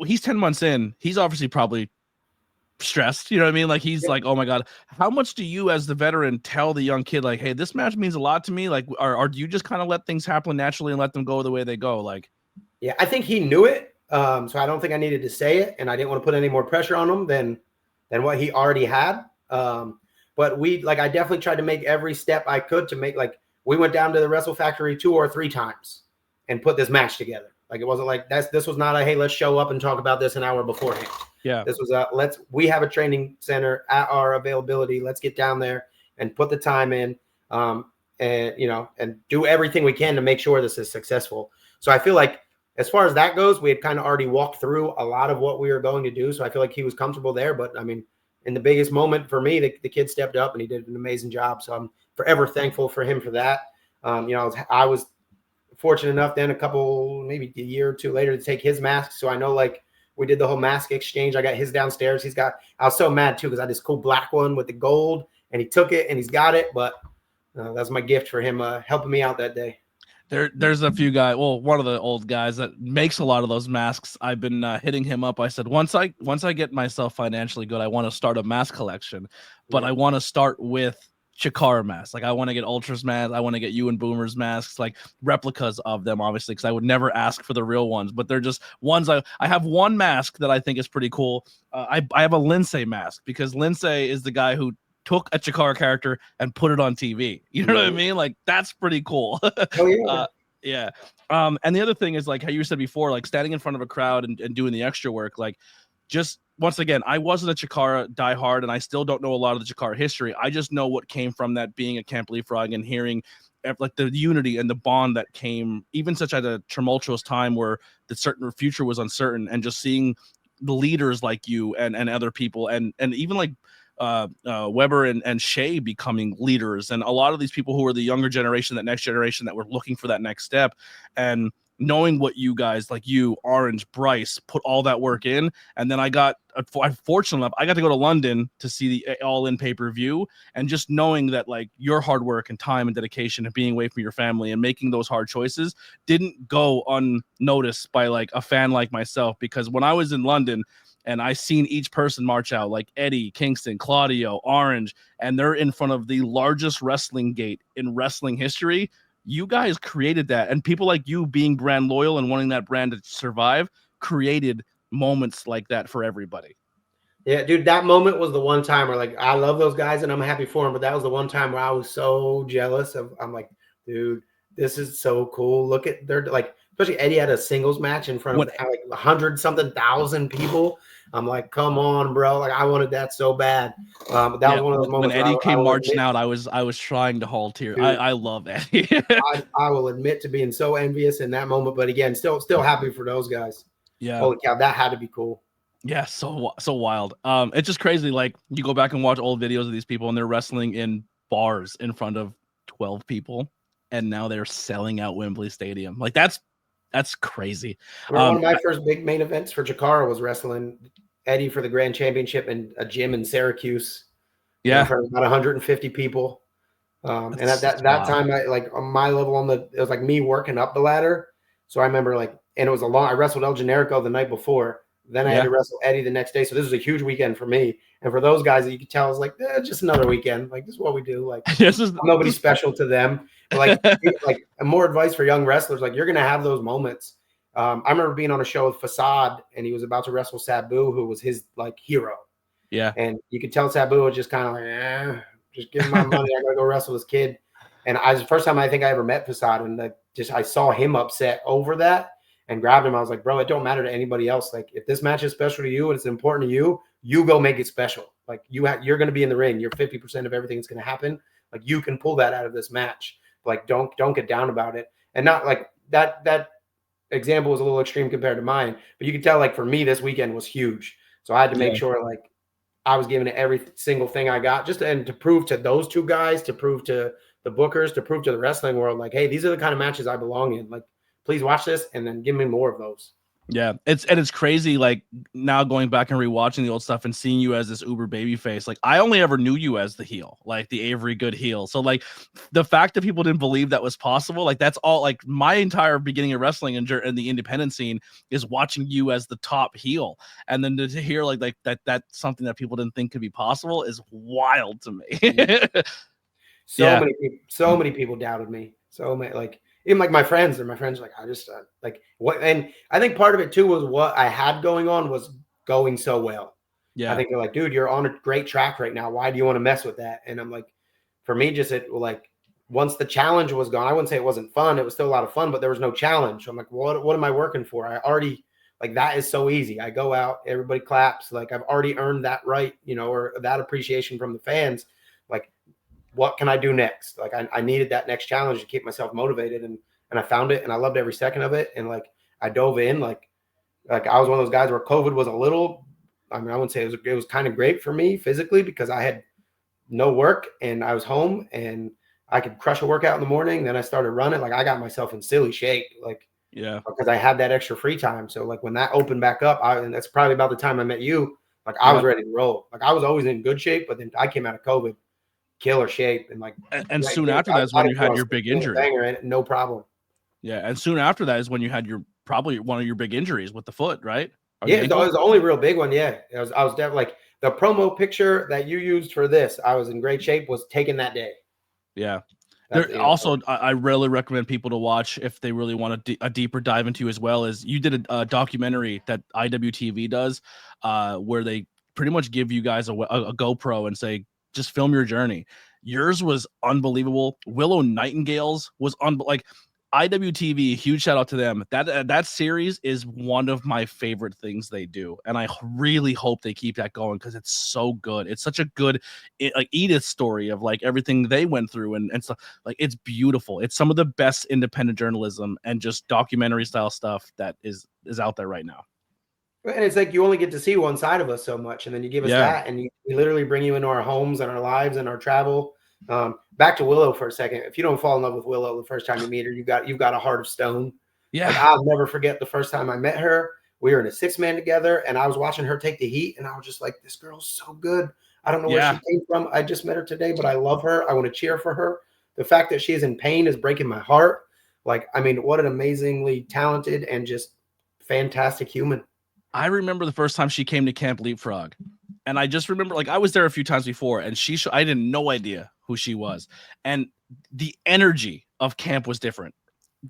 he's 10 months in. He's obviously probably stressed, you know what I mean? Like, he's like, oh my God. How much do you as the veteran tell the young kid, like, hey, this match means a lot to me? Like, or do you just kind of let things happen naturally and let them go the way they go? Like, yeah, I think he knew it. So I don't think I needed to say it, and I didn't want to put any more pressure on him than what he already had. But I definitely tried to make every step I could to make, like, we went down to the Wrestle Factory 2 or 3 times and put this match together. Like, it wasn't like this was not a, hey, let's show up and talk about this an hour beforehand. Yeah. This was we have a training center at our availability. Let's get down there and put the time in, and do everything we can to make sure this is successful. So I feel like, as far as that goes, we had kind of already walked through a lot of what we were going to do. So I feel like he was comfortable there. But I mean, in the biggest moment for me, the kid stepped up and he did an amazing job. So I'm forever thankful for him for that. I was fortunate enough then maybe a year or two later to take his mask. So I know like we did the whole mask exchange. I got his downstairs. I was so mad too because I had this cool black one with the gold and he took it and he's got it. But that's my gift for him helping me out that day. There's a few guys. Well, one of the old guys that makes a lot of those masks. I've been hitting him up. I said once I get myself financially good, I want to start a mask collection, but I want to start with Chikara masks. Like I want to get Ultras masks. I want to get you and Boomers masks, like replicas of them, obviously, because I would never ask for the real ones. But they're just ones. I have one mask that I think is pretty cool. I have a Lindsay mask because Lindsay is the guy who took a Chikara character and put it on TV. You know what I mean? Like that's pretty cool. Oh yeah. Yeah. And the other thing is like how you said before, like standing in front of a crowd and doing the extra work. Like just once again, I wasn't a Chikara diehard and I still don't know a lot of the Chikara history. I just know what came from that being a Camp Leapfrog and hearing like the unity and the bond that came even such at a tumultuous time where the certain future was uncertain, and just seeing the leaders like you and other people and even like Weber and Shea becoming leaders, and a lot of these people who are the younger generation, that next generation that were looking for that next step, and knowing what you guys like you, Orange, Bryce, put all that work in. And then I'm fortunate enough, I got to go to London to see the All In pay-per-view, and just knowing that like your hard work and time and dedication and being away from your family and making those hard choices didn't go unnoticed by like a fan like myself, because when I was in London and I seen each person march out, like Eddie, Kingston, Claudio, Orange, and they're in front of the largest wrestling gate in wrestling history. You guys created that, and people like you being brand loyal and wanting that brand to survive created moments like that for everybody. Yeah, dude, that moment was the one time where like I love those guys and I'm happy for them, but that was the one time where I was so jealous of. I'm like, dude, this is so cool. Look at they're like, especially Eddie had a singles match in front of like 100-something-thousand people. I'm like, come on, bro. Like I wanted that so bad. But that was one of those moments when Eddie came marching out. I was trying to hold tears. I love Eddie. I will admit to being so envious in that moment, but again, still happy for those guys. Yeah. Holy cow, that had to be cool. Yeah, so wild. It's just crazy. Like you go back and watch old videos of these people, and they're wrestling in bars in front of 12 people, and now they're selling out Wembley Stadium. Like that's crazy. One of my first big main events for Chikara was wrestling Eddie for the Grand Championship in a gym in Syracuse. Yeah, for about 150 people. And at that time, I like on my level it was like me working up the ladder. So I remember like, and it was I wrestled El Generico the night before. Then I had to wrestle Eddie the next day. So this was a huge weekend for me. And for those guys that you could tell, I was like, just another weekend. Like, this is what we do. Like, nobody special to them. But like more advice for young wrestlers. Like, you're going to have those moments. I remember being on a show with Facade, and he was about to wrestle Sabu, who was his like hero. Yeah. And you could tell Sabu was just kind of like, just give him my money. I got to go wrestle this kid. And I was the first time I think I ever met Facade, and like I saw him upset over that. And grabbed him. I was like, bro, it don't matter to anybody else. Like, if this match is special to you and it's important to you, you go make it special. Like, you're going to be in the ring. You're 50% of everything that's going to happen. Like, you can pull that out of this match. Like, don't get down about it. And not like that example was a little extreme compared to mine, but you can tell like for me, this weekend was huge. So I had to make sure like I was giving it every single thing I got to prove to those two guys, to prove to the bookers, to prove to the wrestling world, like, hey, these are the kind of matches I belong in. Like, please watch this and then give me more of those. Yeah, it's crazy. Like now going back and rewatching the old stuff and seeing you as this uber baby face. Like I only ever knew you as the heel, like the Avery good heel. So like the fact that people didn't believe that was possible, like that's all. Like my entire beginning of wrestling and the independent scene is watching you as the top heel, and then to hear like that's something that people didn't think could be possible is wild to me. So many people doubted me. So many like. Even like my friends like, I just like what, and I think part of it too was what I had going on was going so well. Yeah. I think they're like, dude, you're on a great track right now. Why do you want to mess with that? And I'm like, for me, just like once the challenge was gone, I wouldn't say it wasn't fun. It was still a lot of fun, but there was no challenge. So I'm like, what am I working for? I already like, that is so easy. I go out, everybody claps. Like I've already earned that right, or that appreciation from the fans. Like, what can I do next? Like I needed that next challenge to keep myself motivated, and I found it, and I loved every second of it. And like I dove in, like I was one of those guys where COVID was a little, I mean, I wouldn't say it was kind of great for me physically because I had no work and I was home, and I could crush a workout in the morning. Then I started running. Like I got myself in silly shape, like because I had that extra free time. So like when that opened back up, and that's probably about the time I met you. Like I was ready to roll. Like I was always in good shape, but then I came out of COVID, killer shape, and like and soon after that is when you had your big injury. No problem. Yeah, and soon after that is when you had your probably one of your big injuries with the foot, right? Yeah, it was the only real big one. Yeah, I was definitely like the promo picture that you used for this. I was in great shape. Was taken that day. Yeah. There also, I really recommend people to watch if they really want a deeper dive into as well. Is you did a documentary that IWTV does, where they pretty much give you guys a GoPro and say just film your journey. Yours was unbelievable. Willow Nightingale's was like IWTV. Huge shout out to them. That series is one of my favorite things they do, and I really hope they keep that going because it's so good. It's such a good like Edith story of like everything they went through and stuff. Like it's beautiful. It's some of the best independent journalism and just documentary style stuff that is out there right now. And it's like you only get to see one side of us so much, and then you give us that, and we literally bring you into our homes and our lives and our travel. Back to Willow for a second. If you don't fall in love with Willow the first time you meet her, you've got a heart of stone. Yeah, like, I'll never forget the first time I met her. We were in a 6-man together, and I was watching her take the heat, and I was just like, "This girl's so good. I don't know where she came from. I just met her today, but I love her. I want to cheer for her. The fact that she is in pain is breaking my heart. Like, I mean, what an amazingly talented and just fantastic human." I remember the first time she came to Camp Leapfrog, and I just remember like I was there a few times before, and I had no idea who she was, and the energy of camp was different.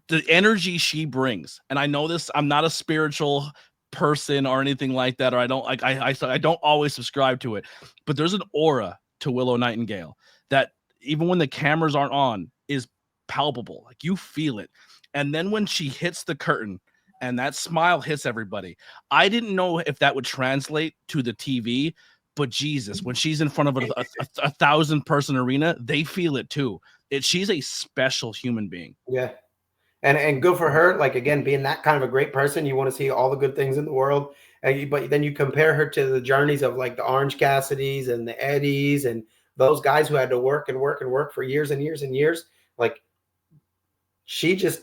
The energy she brings, and I know this. I'm not a spiritual person or anything like that, or I don't always subscribe to it, but there's an aura to Willow Nightingale that even when the cameras aren't on is palpable. Like you feel it, and then when she hits the curtain and that smile hits everybody. I didn't know if that would translate to the TV, but Jesus, when she's in front of a 1,000-person arena, they feel it too. She's a special human being. Yeah. And good for her. Like, again, being that kind of a great person, you want to see all the good things in the world. But then you compare her to the journeys of like the Orange Cassidys and the Eddies and those guys who had to work and work and work for years and years and years. Like, she just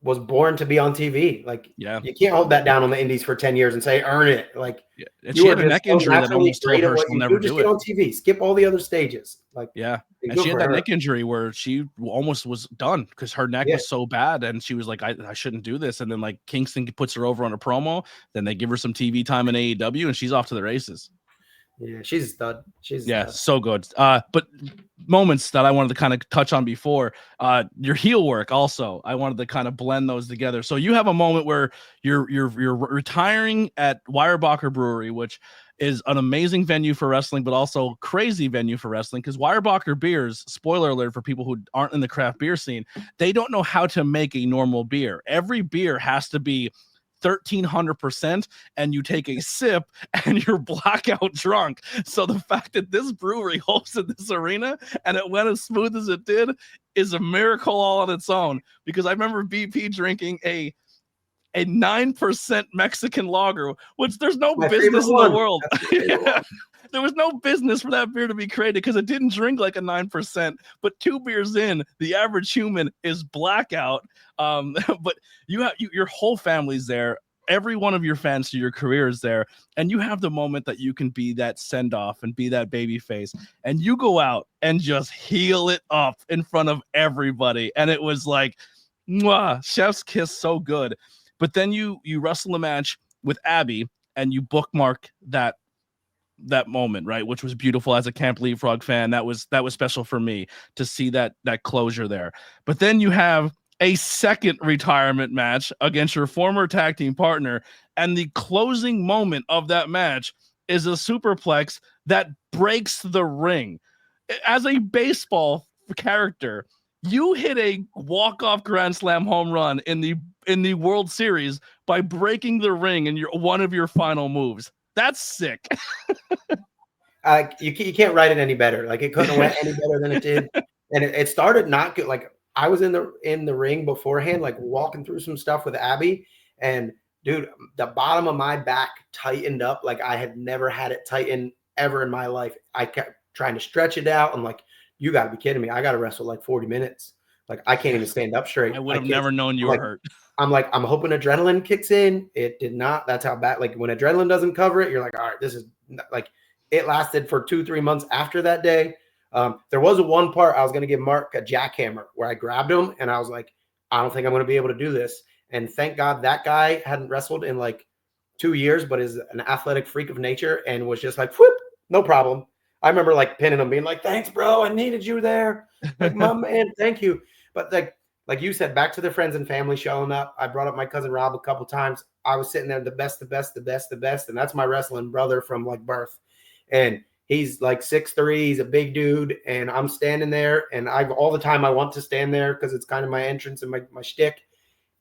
was born to be on TV. Like, you can't hold that down on the indies for 10 years and say, earn it. Like, she had a neck injury that almost told her she'll never do it. Just get on TV, skip all the other stages. Like, and she had that neck injury where she almost was done because her neck was so bad, and she was like, I shouldn't do this. And then like Kingston puts her over on a promo, then they give her some TV time in AEW, and she's off to the races. Yeah, she's a stud. So good. But moments that I wanted to kind of touch on before, your heel work also, I wanted to kind of blend those together. So you have a moment where you're retiring at Weyerbacher Brewery, which is an amazing venue for wrestling, but also crazy venue for wrestling because Weyerbacher beers, spoiler alert for people who aren't in the craft beer scene, they don't know how to make a normal beer. Every beer has to be 1,300%, and you take a sip and you're blackout drunk. So the fact that this brewery hosted this arena and it went as smooth as it did is a miracle all on its own. Because I remember BP drinking a 9% Mexican lager, which there's no business in the world. There was no business for that beer to be created because it didn't drink like a 9%. But 2 beers in, the average human is blackout. But you have your whole family's there. Every one of your fans to your career is there, and you have the moment that you can be that send off and be that baby face, and you go out and just heal it up in front of everybody. And it was like, mwah, chef's kiss, so good. But then you wrestle a match with Abby and you bookmark that moment, right? Which was beautiful as a Camp Leapfrog fan. That was special for me to see that closure there. But then you have a second retirement match against your former tag team partner, and the closing moment of that match is a superplex that breaks the ring. As a baseball character, you hit a walk-off grand slam home run in the World Series by breaking the ring in one of your final moves. That's sick. You can't write it any better. Like, it couldn't have went any better than it did. And it started not good. Like, I was in the ring beforehand, like walking through some stuff with Abby, and dude, the bottom of my back tightened up like I had never had it tighten ever in my life. I kept trying to stretch it out. I'm like, you got to be kidding me. I got to wrestle like 40 minutes. Like I can't even stand up straight. I would have never known you were hurt. I'm hoping adrenaline kicks in. It did not. That's how bad. Like when adrenaline doesn't cover it, you're like, all right, this is like, it lasted for 2-3 months after that day. There was one part I was going to give Mark a jackhammer where I grabbed him and I was like, I don't think I'm going to be able to do this. And thank God that guy hadn't wrestled in like 2 years, but is an athletic freak of nature and was just like, whoop, no problem. I remember like pinning him, being like, thanks, bro. I needed you there. Like, my man, thank you. But like you said, back to the friends and family showing up. I brought up my cousin Rob a couple times. I was sitting there, the best. And that's my wrestling brother from like birth. And he's like 6'3", he's a big dude. And I'm standing there and all the time I want to stand there because it's kind of my entrance and my shtick.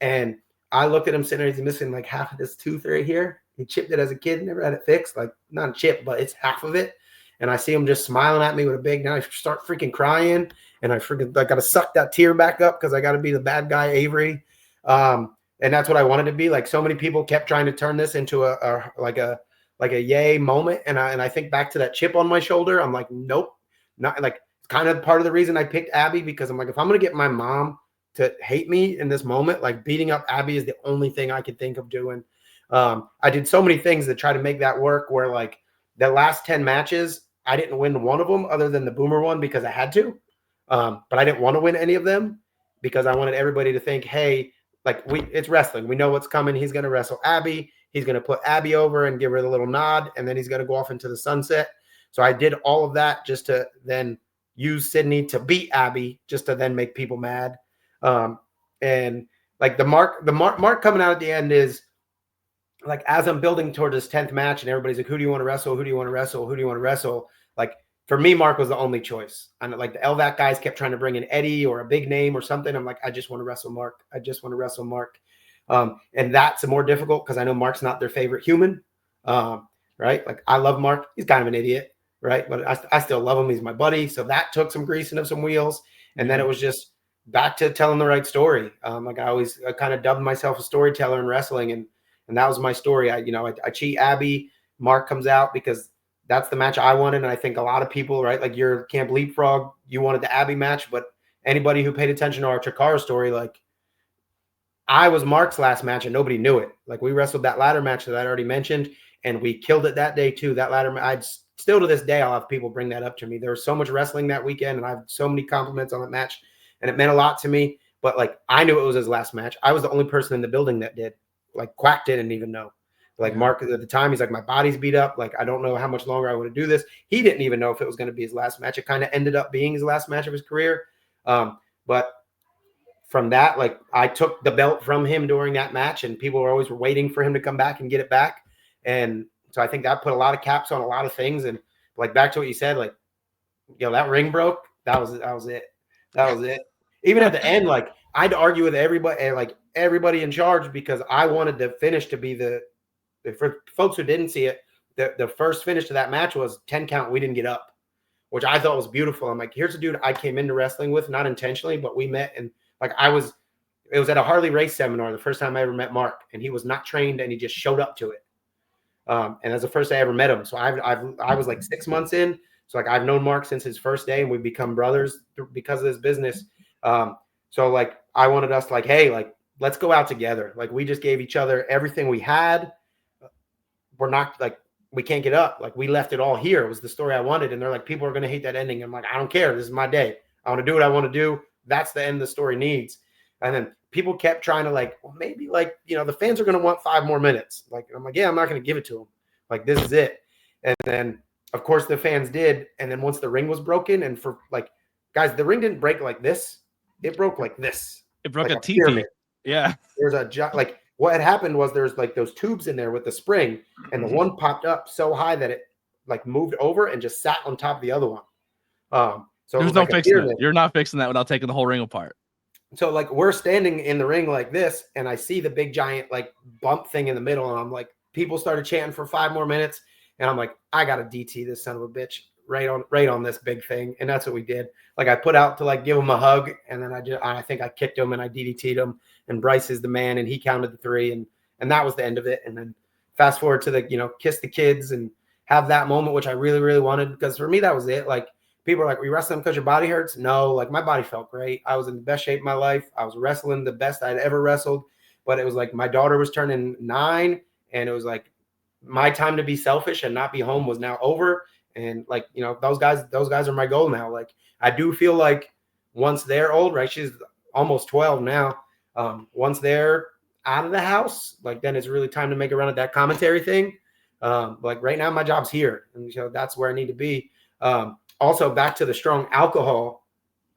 And I looked at him sitting there, he's missing like half of this tooth right here. He chipped it as a kid, never had it fixed. Like not a chip, but it's half of it. And I see him just smiling at me with a big, now I start freaking crying. And I got to suck that tear back up because I got to be the bad guy, Avery. And that's what I wanted to be. Like so many people kept trying to turn this into a yay moment. And I think back to that chip on my shoulder. I'm like, nope, not like kind of part of the reason I picked Abby, because I'm like, if I'm going to get my mom to hate me in this moment, like beating up Abby is the only thing I could think of doing. I did so many things to try to make that work where like the last 10 matches, I didn't win one of them other than the Boomer one because I had to. But I didn't want to win any of them because I wanted everybody to think, hey, like it's wrestling. We know what's coming. He's going to wrestle Abby. He's going to put Abby over and give her the little nod, and then he's going to go off into the sunset. So I did all of that just to then use Sydney to beat Abby, just to then make people mad. And like the mark coming out at the end is like, as I'm building toward this 10th match and everybody's like, who do you want to wrestle? Who do you want to wrestle? Who do you want to wrestle? Like, for me, Mark was the only choice. And like the LVAC guys kept trying to bring in Eddie or a big name or something. I'm like, I just want to wrestle Mark. I just want to wrestle Mark. And that's more difficult because I know Mark's not their favorite human. Right? Like I love Mark. He's kind of an idiot, right? But I still love him. He's my buddy. So that took some greasing of some wheels. And then it was just back to telling the right story. Like I kind of dubbed myself a storyteller in wrestling. And that was my story. I cheat Abby. Mark comes out because that's the match I wanted. And I think a lot of people, right? Like your Camp Leapfrog, you wanted the Abby match, but anybody who paid attention to our Chikara story, like I was Mark's last match and nobody knew it. Like we wrestled that ladder match that I already mentioned and we killed it that day too. That ladder, I'd still to this day, I'll have people bring that up to me. There was so much wrestling that weekend and I have so many compliments on that match and it meant a lot to me, but like, I knew it was his last match. I was the only person in the building that did. Like Quack didn't even know. Like Mark at the time, he's like, my body's beat up. Like, I don't know how much longer I want to do this. He didn't even know if it was going to be his last match. It kind of ended up being his last match of his career. But from that, like I took the belt from him during that match and people were always waiting for him to come back and get it back. And so I think that put a lot of caps on a lot of things. And like, back to what you said, like, that ring broke. That was it. That was it. Even at the end, like I'd argue with everybody in charge because I wanted the finish to be for folks who didn't see it, the first finish to that match was 10 count. We didn't get up, which I thought was beautiful. I'm like, here's a dude I came into wrestling with, not intentionally, but we met. And like, it was at a Harley race seminar, the first time I ever met Mark, and he was not trained and he just showed up to it. And that's the first day I ever met him. So I was like 6 months in. So like, I've known Mark since his first day and we've become brothers because of this business. So like, I wanted us like, hey, like, let's go out together. Like we just gave each other everything we had. We're not like, we can't get up. Like we left it all here. It was the story I wanted. And they're like, people are going to hate that ending. I'm like, I don't care. This is my day. I want to do what I want to do. That's the end the story needs. And then people kept trying to like, well, maybe like, the fans are going to want 5 more minutes. Like, I'm like, yeah, I'm not going to give it to them. Like, this is it. And then of course the fans did. And then once the ring was broken and for like, guys, the ring didn't break like this. It broke like this. It broke like a teepee. Yeah. There's like what had happened was there's like those tubes in there with the spring and the one popped up so high that it like moved over and just sat on top of the other one. So there's no fixing it. You're not fixing that without taking the whole ring apart. So like we're standing in the ring like this and I see the big giant like bump thing in the middle and I'm like, people started chanting for 5 more minutes and I'm like, I got to DT this son of a bitch right on this big thing. And that's what we did. Like I put out to like give him a hug and then I think I kicked him and I DDT'd him and Bryce is the man and he counted the 3 and that was the end of it. And then fast forward to the, kiss the kids and have that moment, which I really, really wanted because for me, that was it. Like people are like, "Were you wrestling because your body hurts?" No, like my body felt great. I was in the best shape of my life. I was wrestling the best I'd ever wrestled. But it was like my daughter was turning 9, and it was like my time to be selfish and not be home was now over. And like, you know, those guys are my goal now. Like I do feel like once they're old, right? She's almost 12 now. Once they're out of the house, like then it's really time to make a run at that commentary thing. Like right now, my job's here, and so that's where I need to be. Also, back to the strong alcohol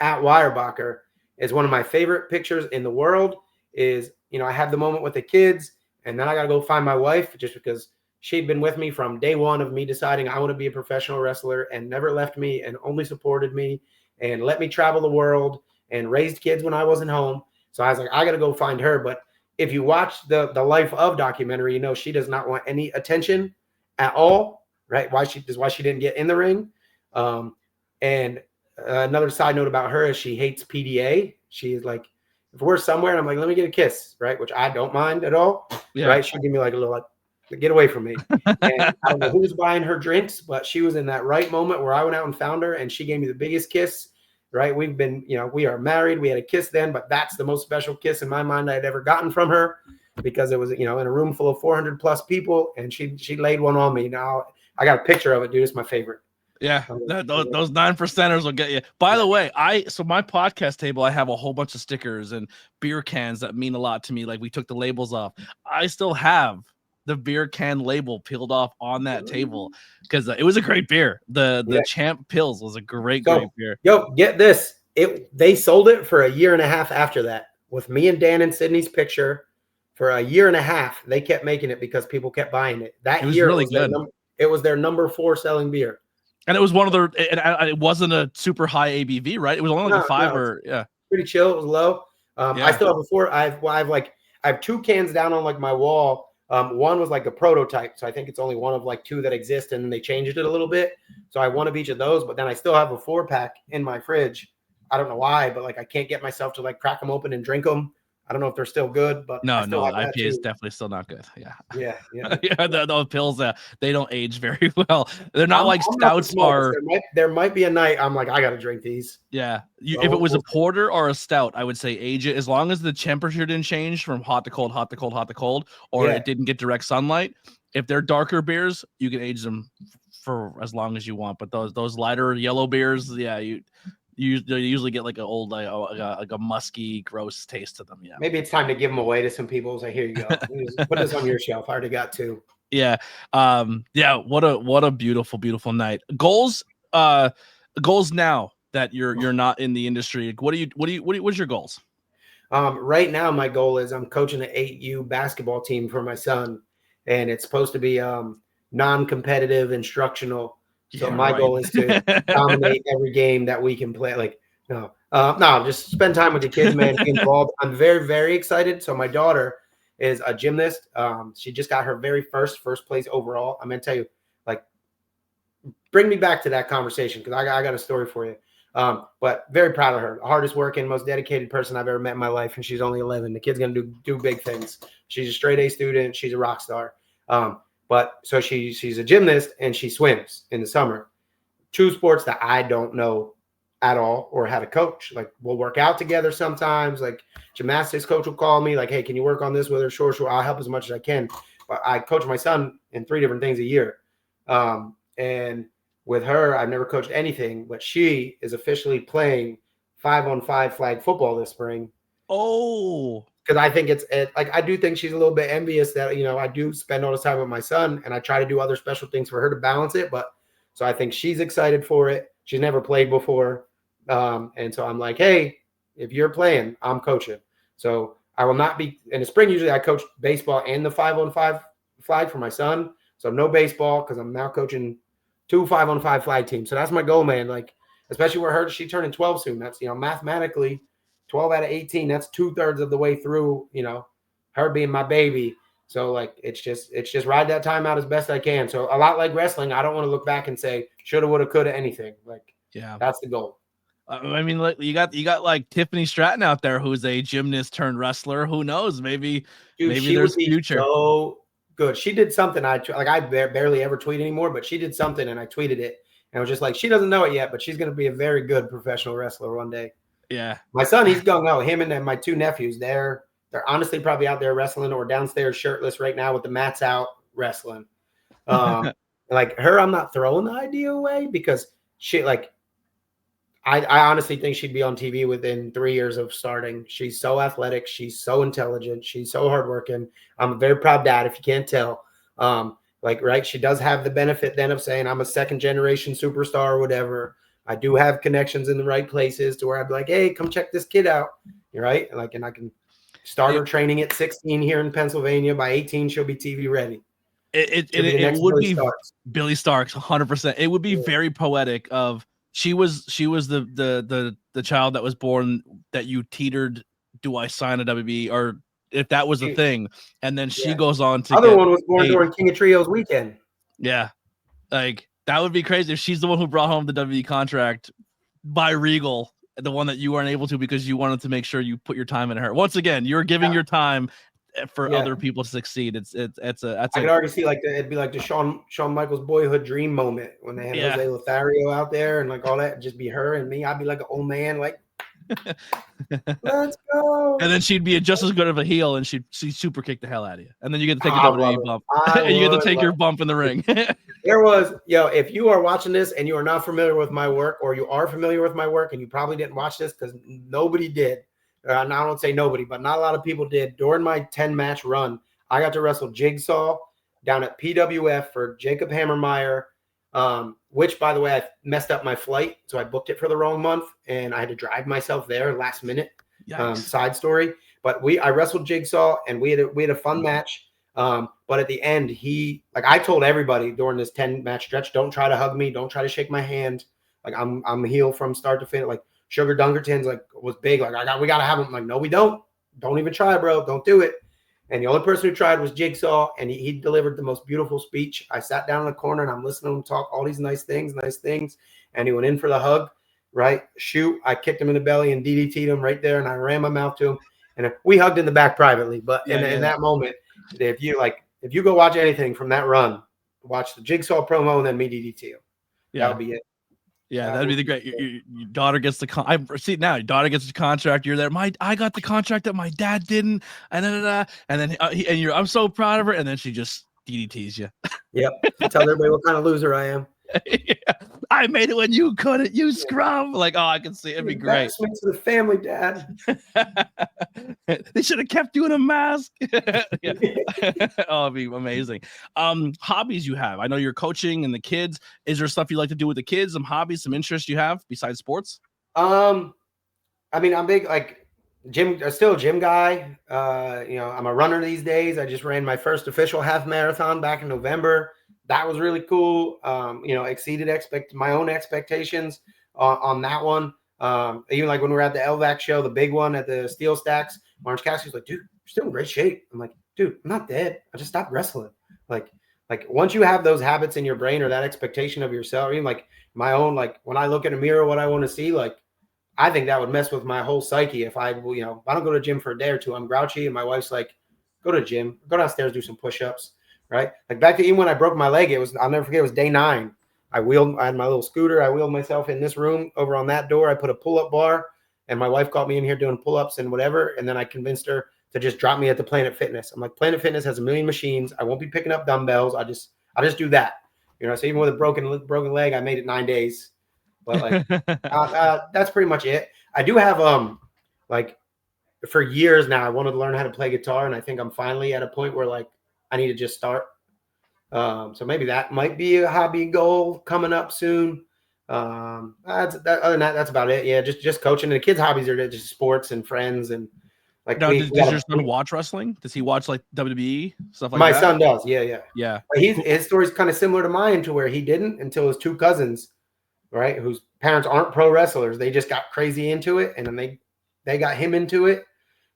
at Weyerbacher is one of my favorite pictures in the world. Is, you know, I had the moment with the kids, and then I got to go find my wife just because she'd been with me from day one of me deciding I want to be a professional wrestler and never left me and only supported me and let me travel the world and raised kids when I wasn't home. So I was like, I got to go find her. But if you watch the Life of documentary, you know, she does not want any attention at all, right? Why she didn't get in the ring. And another side note about her is she hates PDA. She's like, if we're somewhere and I'm like, let me get a kiss, right? Which I don't mind at all, right? She'll give me like a little, like, get away from me. And I don't know who was buying her drinks, but she was in that right moment where I went out and found her, and she gave me the biggest kiss, right? We've been, you know, we are married. We had a kiss then, but that's the most special kiss in my mind I'd ever gotten from her, because it was, you know, in a room full of 400 plus people, and she laid one on me. Now I got a picture of it, dude. It's my favorite. Yeah, those 9%ers will get you. By the way, so my podcast table, I have a whole bunch of stickers and beer cans that mean a lot to me. Like we took the labels off. I still have the beer can label peeled off on that table because it was a great beer. The Champ Pills was a great beer. Yo, get this. They sold it for a year and a half after that with me and Dan and Sydney's picture. For a year and a half, they kept making it because people kept buying it. That year, really good. It was their number 4 selling beer. And it was one of their, it wasn't a super high ABV, right? It was only like a 5 or pretty chill. It was low. I still have before. I have 2 cans down on like my wall. One was like a prototype, so I think it's only one of like 2 that exist, and then they changed it a little bit. So I one of each of those, but then I still have a 4-pack in my fridge. I don't know why, but like I can't get myself to like crack them open and drink them. I don't know if they're still good, but no, IPA is definitely still not good. Yeah. Those pills, they don't age very well. They're not like stouts are. There might be a night I'm like, I got to drink these. Yeah, if it was a porter or a stout, I would say age it as long as the temperature didn't change from hot to cold, hot to cold, hot to cold, or it didn't get direct sunlight. If they're darker beers, you can age them for as long as you want. But those lighter yellow beers, you usually get like an old, like a musky, gross taste to them. Yeah, maybe it's time to give them away to some people. So here you go. Put this on your shelf. I already got 2. Yeah. What a beautiful night. Goals now that you're not in the industry. What's your goals? Right now, my goal is I'm coaching an 8U basketball team for my son, and it's supposed to be non-competitive, instructional. So my goal is to dominate every game that we can play. Like, no, just spend time with the kids, man. Be involved. I'm very, very excited. So my daughter is a gymnast. She just got her very first place overall. I'm going to tell you, like, bring me back to that conversation because I got a story for you. But very proud of her. The hardest working, most dedicated person I've ever met in my life, and she's only 11. The kid's going to do big things. She's a straight A student. She's a rock star. But so she's a gymnast and she swims in the summer. 2 sports that I don't know at all or how to coach. Like we'll work out together sometimes. Like gymnastics coach will call me like, hey, can you work on this with her? Sure. I'll help as much as I can. But I coach my son in 3 different things a year. And with her, I've never coached anything, but she is officially playing 5-on-5 flag football this spring. Oh, because I think it's like I do think she's a little bit envious that, you know, I do spend all this time with my son and I try to do other special things for her to balance it. But so I think she's excited for it. She's never played before. And so I'm like, hey, if you're playing, I'm coaching. So I will not be in the spring. Usually I coach baseball and the 5-on-5 flag for my son. So no baseball because I'm now coaching 2 5-on-5 flag teams. So that's my goal, man. Like, especially with her, she turning 12 soon. That's, you know, mathematically 12 out of 18, that's 2/3 of the way through, you know, her being my baby. So like, it's just ride that time out as best I can. So a lot like wrestling, I don't want to look back and say, shoulda, woulda, coulda, anything. Like, that's the goal. I mean, like you got like Tiffany Stratton out there, who's a gymnast turned wrestler. Who knows? Maybe there's future. So good. She did something. I barely ever tweet anymore, but she did something and I tweeted it. And I was just like, she doesn't know it yet, but she's going to be a very good professional wrestler one day. Yeah. My son, he's gung-ho. Him and then my two nephews, they're honestly probably out there wrestling or downstairs shirtless right now with the mats out wrestling. Like her, I'm not throwing the idea away because she like, I honestly think she'd be on TV within 3 years of starting. She's so athletic. She's so intelligent. She's so hardworking. I'm a very proud dad, if you can't tell. Like, right, she does have the benefit then of saying I'm a second generation superstar or whatever. I do have connections in the right places to where I'd be like, hey, come check this kid out. You're right. And I can start her training at 16 here in Pennsylvania. By 18, she'll be TV ready. It would be Billy Starks, 100%. It would be very poetic of she was the child that was born that you teetered, do I sign a WB, or if that was a thing, and then she goes on to other one was born during King of Trios weekend. Yeah, like that would be crazy if she's the one who brought home the WWE contract by Regal, the one that you weren't able to because you wanted to make sure you put your time into her. Once again, you're giving your time for other people to succeed. I could already see like it'd be like the Shawn Michaels boyhood dream moment when they had Jose Lothario out there and like all that, just be her and me. I'd be like an old man, like let's go. And then she'd be just as good of a heel, and she'd super kick the hell out of you. And then you get to take a WWE bump, and you get to take your bump in the ring. There was, if you are watching this and you are not familiar with my work, or you are familiar with my work and you probably didn't watch this because nobody did. I don't say nobody, but not a lot of people did. During my 10-match run, I got to wrestle Jigsaw down at PWF for Jacob Hammermeyer, which, by the way, I messed up my flight, so I booked it for the wrong month, and I had to drive myself there last minute. Side story. But I wrestled Jigsaw, and we had a fun match. But at the end, I told everybody during this 10-match stretch, don't try to hug me, don't try to shake my hand. Like I'm heel from start to finish. Like Sugar Dunkerton's like was big. Like we gotta have him. I'm like, no, we don't. Don't even try, bro. Don't do it. And the only person who tried was Jigsaw, and he delivered the most beautiful speech. I sat down in the corner and I'm listening to him talk all these nice things. And he went in for the hug, right? Shoot, I kicked him in the belly and DDT'd him right there, and I ran my mouth to him. And we hugged in the back privately. But in that moment, if you go watch anything from that run, watch the Jigsaw promo and then me DDT him. That'll be it. Yeah, that'd be the great. Your daughter gets the I see now. Your daughter gets the contract. You're there. I got the contract that my dad didn't, and then I'm so proud of her. And then she just DDTs you. Yep. Tell everybody what kind of loser I am. I made it when you couldn't. You scrum. Like, oh, I can see it. It'd be great. To the family, Dad. They should have kept you in a mask. Oh, it'd be amazing. Hobbies you have. I know you're coaching and the kids. Is there stuff you like to do with the kids? Some hobbies, some interests you have besides sports? I mean, I'm big like gym. I'm still a gym guy. I'm a runner these days. I just ran my first official half marathon back in November. That was really cool. Exceeded my own expectations on that one. Even like when we were at the LVAC show, the big one at the Steel Stacks, Orange Cassidy's like, dude, you're still in great shape. I'm like, dude, I'm not dead. I just stopped wrestling. Like once you have those habits in your brain or that expectation of yourself, even like my own, like when I look in a mirror, what I want to see, like, I think that would mess with my whole psyche. If I don't go to the gym for a day or two, I'm grouchy. And my wife's like, go to the gym, go downstairs, do some push-ups. Right. Like back to even when I broke my leg, I'll never forget, it was day 9. I had my little scooter. I wheeled myself in this room over on that door. I put a pull-up bar, and my wife caught me in here doing pull-ups and whatever. And then I convinced her to just drop me at the Planet Fitness. I'm like, Planet Fitness has a million machines. I won't be picking up dumbbells. I just do that. So even with a broken leg, I made it 9 days. But like, that's pretty much it. I do have, for years now, I wanted to learn how to play guitar. And I think I'm finally at a point where like, I need to just start. So maybe that might be a hobby goal coming up soon. Other than that, that's about it. Yeah, just coaching. And the kids' hobbies are just sports and friends and like. Now, does your son watch wrestling? Does he watch like WWE stuff like that? My son does. Yeah. His story's kind of similar to mine, to where he didn't until his 2 cousins, right, whose parents aren't pro wrestlers. They just got crazy into it, and then they got him into it.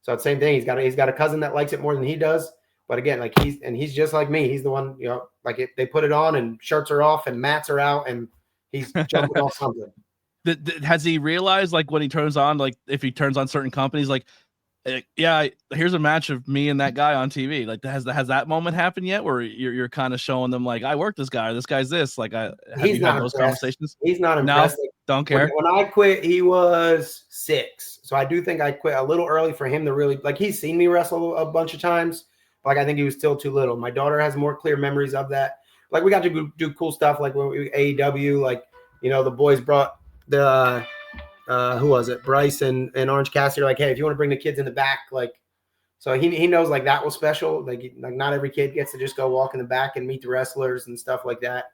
So it's the same thing. He's got a cousin that likes it more than he does. But again, like he's just like me. He's the one, like they put it on and shirts are off and mats are out and he's jumping off something. Has he realized, like, when he turns on, like if he turns on certain companies, like Yeah, here's a match of me and that guy on TV. Like, has that moment happened yet, where you're kind of showing them like, I work this guy, or this guy's this? Like, have He's you had not those impressed. conversations? He's not No, impressed. Like, don't care. When I quit, he was 6. So I do think I quit a little early for him to really, like, he's seen me wrestle a bunch of times. Like, I think he was still too little. My daughter has more clear memories of that. Like, we got to do cool stuff, like when we AEW, like, you know, the boys brought the who was it, Bryce and Orange Cassidy, like, hey, if you want to bring the kids in the back, like, so he knows, like, that was special. Like not every kid gets to just go walk in the back and meet the wrestlers and stuff like that.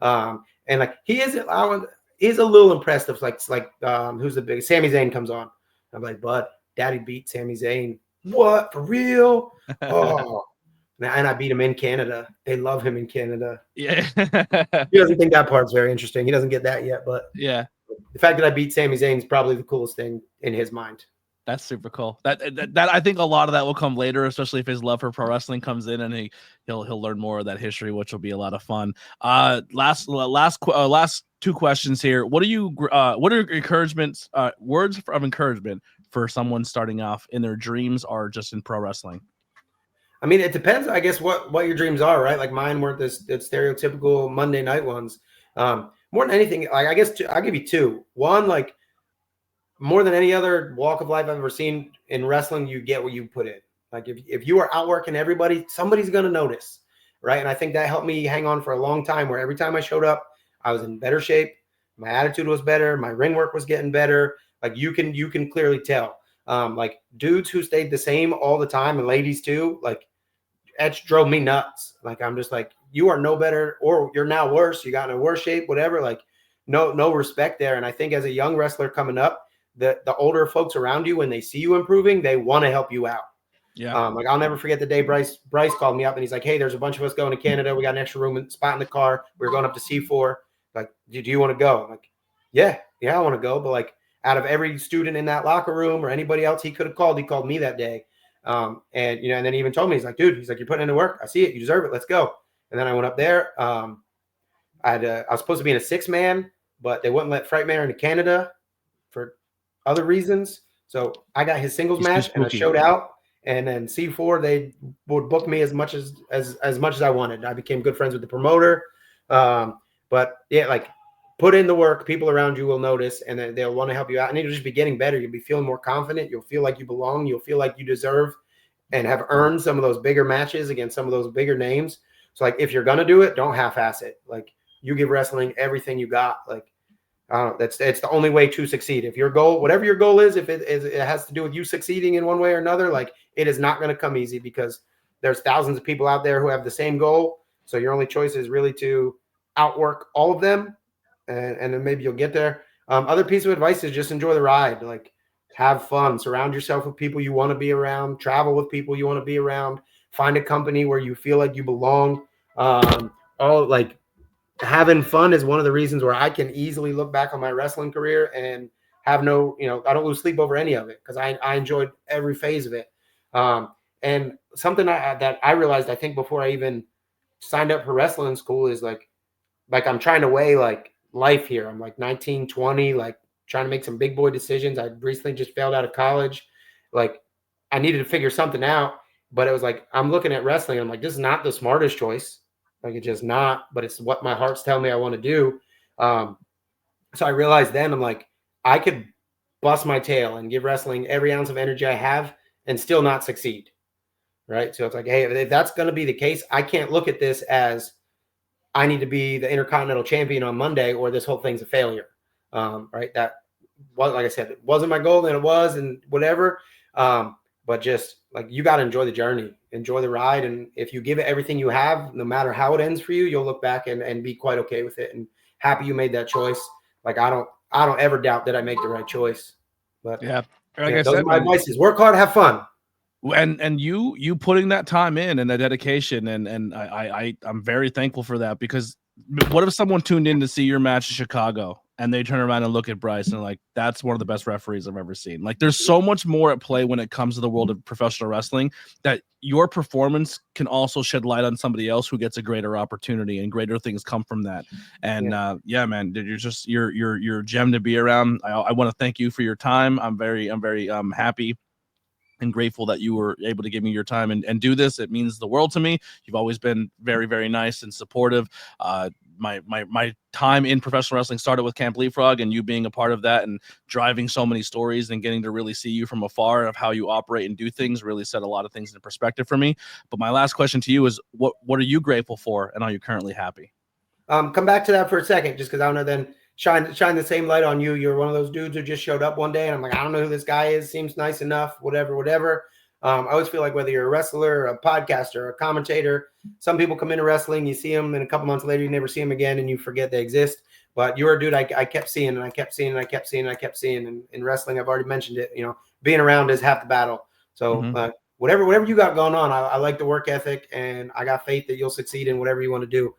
And like he's a little impressed of like who's the biggest. Sami Zayn comes on. I'm like, bud, Daddy beat Sami Zayn. What, for real? Oh, and I beat him in Canada. They love him in Canada. Yeah. He doesn't think that part's very interesting. He doesn't get that yet, but yeah, the fact that I beat Sami Zayn is probably the coolest thing in his mind. that's super cool. That I think a lot of that will come later, especially if his love for pro wrestling comes in, and he'll learn more of that history, which will be a lot of fun. Last 2 questions here. What are encouragements, words of encouragement for someone starting off in their dreams or just in pro wrestling? I mean, it depends, I guess, what your dreams are, right? Like mine weren't the stereotypical Monday night ones. More than anything, like I guess I'll give you 2. One, like more than any other walk of life I've ever seen in wrestling, you get what you put in. Like if you are outworking everybody, somebody's going to notice, right? And I think that helped me hang on for a long time, where every time I showed up, I was in better shape. My attitude was better. My ring work was getting better. Like you can clearly tell. Like dudes who stayed the same all the time, and ladies too, like it drove me nuts. Like I'm just like, you are no better, or you're now worse. You got in a worse shape, whatever. Like no respect there. And I think as a young wrestler coming up, the older folks around you, when they see you improving, they want to help you out. Yeah. Like I'll never forget the day Bryce called me up and he's like, hey, there's a bunch of us going to Canada. We got an extra room and spot in the car. We're going up to C4. Like, do you want to go? I'm like, yeah, I want to go. But like out of every student in that locker room or anybody else he could have called, he called me that day. And you know, and then he even told me, he's like, dude, you're putting in the work. I see it. You deserve it. Let's go. And then I went up there. I was supposed to be in a 6-man, but they wouldn't let Frightmare into Canada for other reasons. So I got his singles match and I showed out. And then C4, they would book me as much as I wanted. I became good friends with the promoter. But yeah, like put in the work. People around you will notice, and then they'll want to help you out. And you'll just be getting better. You'll be feeling more confident. You'll feel like you belong. You'll feel like you deserve and have earned some of those bigger matches against some of those bigger names. So like if you're gonna do it, don't half-ass it. Like you give wrestling everything you got. Like it's the only way to succeed. If your goal, whatever your goal is, if it has to do with you succeeding in one way or another, like it is not going to come easy, because there's thousands of people out there who have the same goal. So your only choice is really to outwork all of them, and then maybe you'll get there. Other piece of advice is just enjoy the ride. Like have fun, surround yourself with people you want to be around, travel with people you want to be around, find a company where you feel like you belong. Like having fun is one of the reasons where I can easily look back on my wrestling career and have no, I don't lose sleep over any of it, because I enjoyed every phase of it. And something that I realized, I think before I even signed up for wrestling school, is like I'm trying to weigh like life here. I'm like 19, 20, like trying to make some big boy decisions. I recently just failed out of college. Like I needed to figure something out, but it was like, I'm looking at wrestling. I'm like, this is not the smartest choice. Like it's just not, but it's what my heart's telling me I want to do. So I realized then, I'm like, I could bust my tail and give wrestling every ounce of energy I have and still not succeed. Right. So it's like, hey, if that's going to be the case, I can't look at this as I need to be the Intercontinental Champion on Monday, or this whole thing's a failure. Right. That was, like I said, it wasn't my goal, then it was, and whatever. But just like, you got to enjoy the journey, enjoy the ride. And if you give it everything you have, no matter how it ends for you, you'll look back and be quite okay with it and happy you made that choice. Like, I don't ever doubt that I make the right choice. But yeah, like yeah, I those said, are my advices. Work hard, have fun. And you putting that time in and the dedication, and I'm very thankful for that, because what if someone tuned in to see your match in Chicago and they turn around and look at Bryce and like, that's one of the best referees I've ever seen. Like there's so much more at play when it comes to the world of professional wrestling, that your performance can also shed light on somebody else who gets a greater opportunity, and greater things come from that. And yeah, man, you're a gem to be around. I want to thank you for your time. I'm very happy and grateful that you were able to give me your time and do this. It means the world to me. You've always been very, very nice and supportive. My time in professional wrestling started with Camp Leapfrog, and you being a part of that and driving so many stories and getting to really see you from afar of how you operate and do things really set a lot of things into perspective for me. But my last question to you is, what are you grateful for, and are you currently happy? Come back to that for a second, just because I want to then shine the same light on you. You're one of those dudes who just showed up one day, and I'm like, I don't know who this guy is. Seems nice enough, whatever. I always feel like whether you're a wrestler, a podcaster, a commentator, some people come into wrestling, you see them, and a couple months later, you never see them again, and you forget they exist. But you're a dude I kept seeing, and I kept seeing, and I kept seeing, and I kept seeing. And in wrestling, I've already mentioned it. Being around is half the battle. So whatever you got going on, I like the work ethic, and I got faith that you'll succeed in whatever you want to do.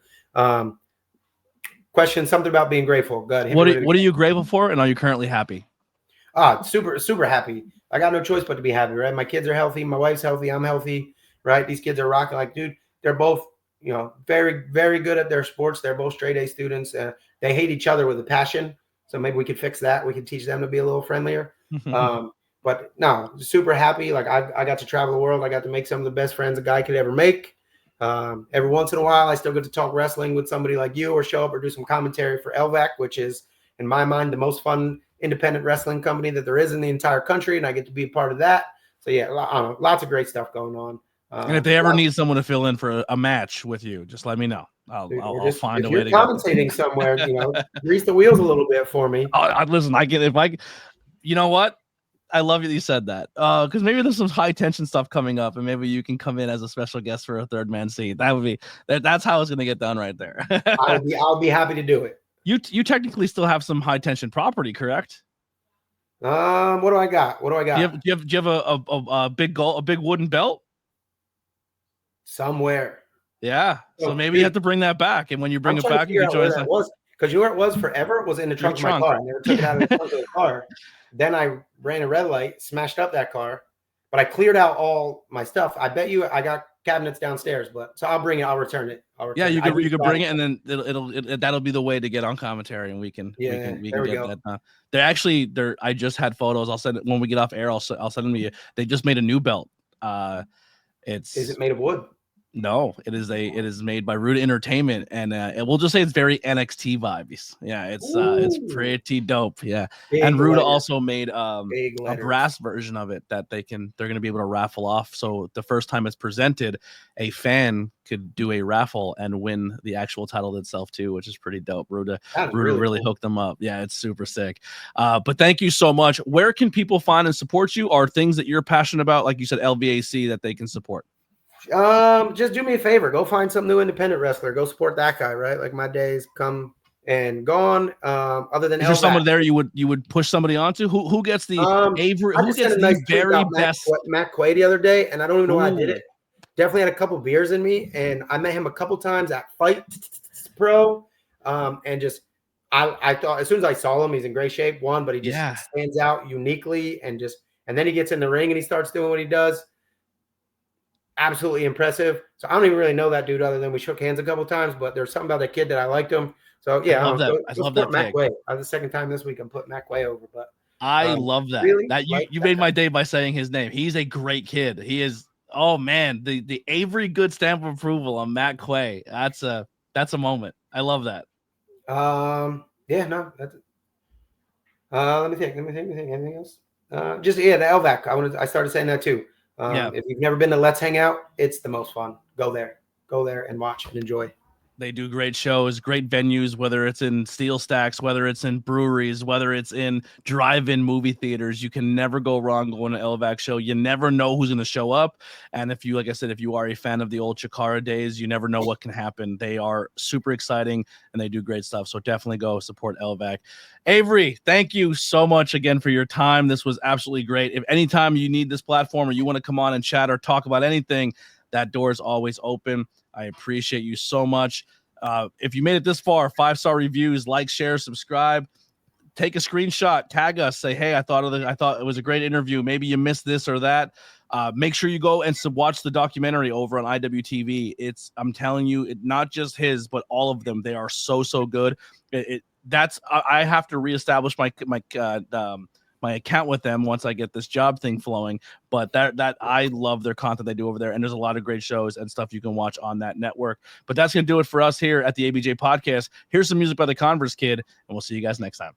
Question, something about being grateful. Go ahead. What are you grateful for, and are you currently happy? Super happy. I got no choice but to be happy, right? My kids are healthy. My wife's healthy. I'm healthy, right? These kids are rocking. Like, dude, they're both, very, very good at their sports. They're both straight A students. They hate each other with a passion. So maybe we could fix that. We could teach them to be a little friendlier. But no, super happy. Like I got to travel the world. I got to make some of the best friends a guy could ever make. Every once in a while, I still get to talk wrestling with somebody like you, or show up or do some commentary for LVAC, which is, in my mind, the most fun independent wrestling company that there is in the entire country, and I get to be a part of that. So yeah, lots of great stuff going on. And if they ever need someone to fill in for a match with you, just let me know. I'll find a way to commentating somewhere. Grease the wheels a little bit for me. Listen, you know what? I love you said that, because maybe there's some high tension stuff coming up, and maybe you can come in as a special guest for a third man seat. That's how it's gonna get done right there. I'll be happy to do it. You technically still have some high tension property, correct? What do I got? Do you have a big wooden belt somewhere? Yeah. So maybe you have to bring that back, and when you bring it back, you can join us. Because you know where it was forever? It was in the trunk of my car. I never took it out of the trunk of the car. Then I ran a red light, smashed up that car, but I cleared out all my stuff. I bet you I got cabinets downstairs, so I'll bring it. I'll return it. You can bring it, and then that'll be the way to get on commentary, and we can get that done. I just had photos. I'll send it when we get off air. I'll send them to you. They just made a new belt. Is it made of wood? No, it is made by Ruda Entertainment, and we'll just say it's very NXT vibes. Yeah, it's pretty dope. Yeah, and Ruda also made a brass version of it that they're going to be able to raffle off. So the first time it's presented, a fan could do a raffle and win the actual title itself too, which is pretty dope. Ruda really hooked them up. Yeah, it's super sick. But thank you so much. Where can people find and support you? Are things that you're passionate about, like you said, LVAC, that they can support? Just do me a favor. Go find some new independent wrestler. Go support that guy, right? Like, my days come and gone. Other than, is there someone there you would push somebody onto? Who gets the AVERY? Who gets the very best? Matt Quay the other day, and I don't even know why I did it. Definitely had a couple beers in me, and I met him a couple times at Fight Pro. And just I thought, as soon as I saw him, he's in great shape. But he just stands out uniquely, and then he gets in the ring and he starts doing what he does. Absolutely impressive. So I don't even really know that dude, other than we shook hands a couple times, but there's something about that kid that I liked him. So yeah, I love that Matt Quay. The second time this week I'm putting Matt Quay over, but I love that. Really? You made my day by saying his name. He's a great kid. He is. Oh man, the AVERY good stamp of approval on Matt Quay. That's a moment. I love that. Yeah, no, that's it. Let me think. Anything else? The LVAC. I started saying that too. If you've never been to Let's Hang Out, it's the most fun. Go there and watch and enjoy. They do great shows, great venues, whether it's in steel stacks, whether it's in breweries, whether it's in drive-in movie theaters. You can never go wrong going to LVAC show. You never know who's going to show up. And if you are a fan of the old Chikara days, you never know what can happen. They are super exciting and they do great stuff. So definitely go support LVAC. AVERY, thank you so much again for your time. This was absolutely great. If anytime you need this platform or you want to come on and chat or talk about anything, that door is always open. I appreciate you so much. If you made it this far, 5-star reviews, like, share, subscribe, take a screenshot, tag us, say, hey, I thought it was a great interview. Maybe you missed this or that. Make sure you go and watch the documentary over on IWTV. I'm telling you, not just his, but all of them. They are so good. I have to reestablish my my account with them once I get this job thing flowing. But that I love their content they do over there, and there's a lot of great shows and stuff you can watch on that network. But that's gonna do it for us here at the ABJ Podcast. Here's some music by the Converse Kid, and we'll see you guys next time.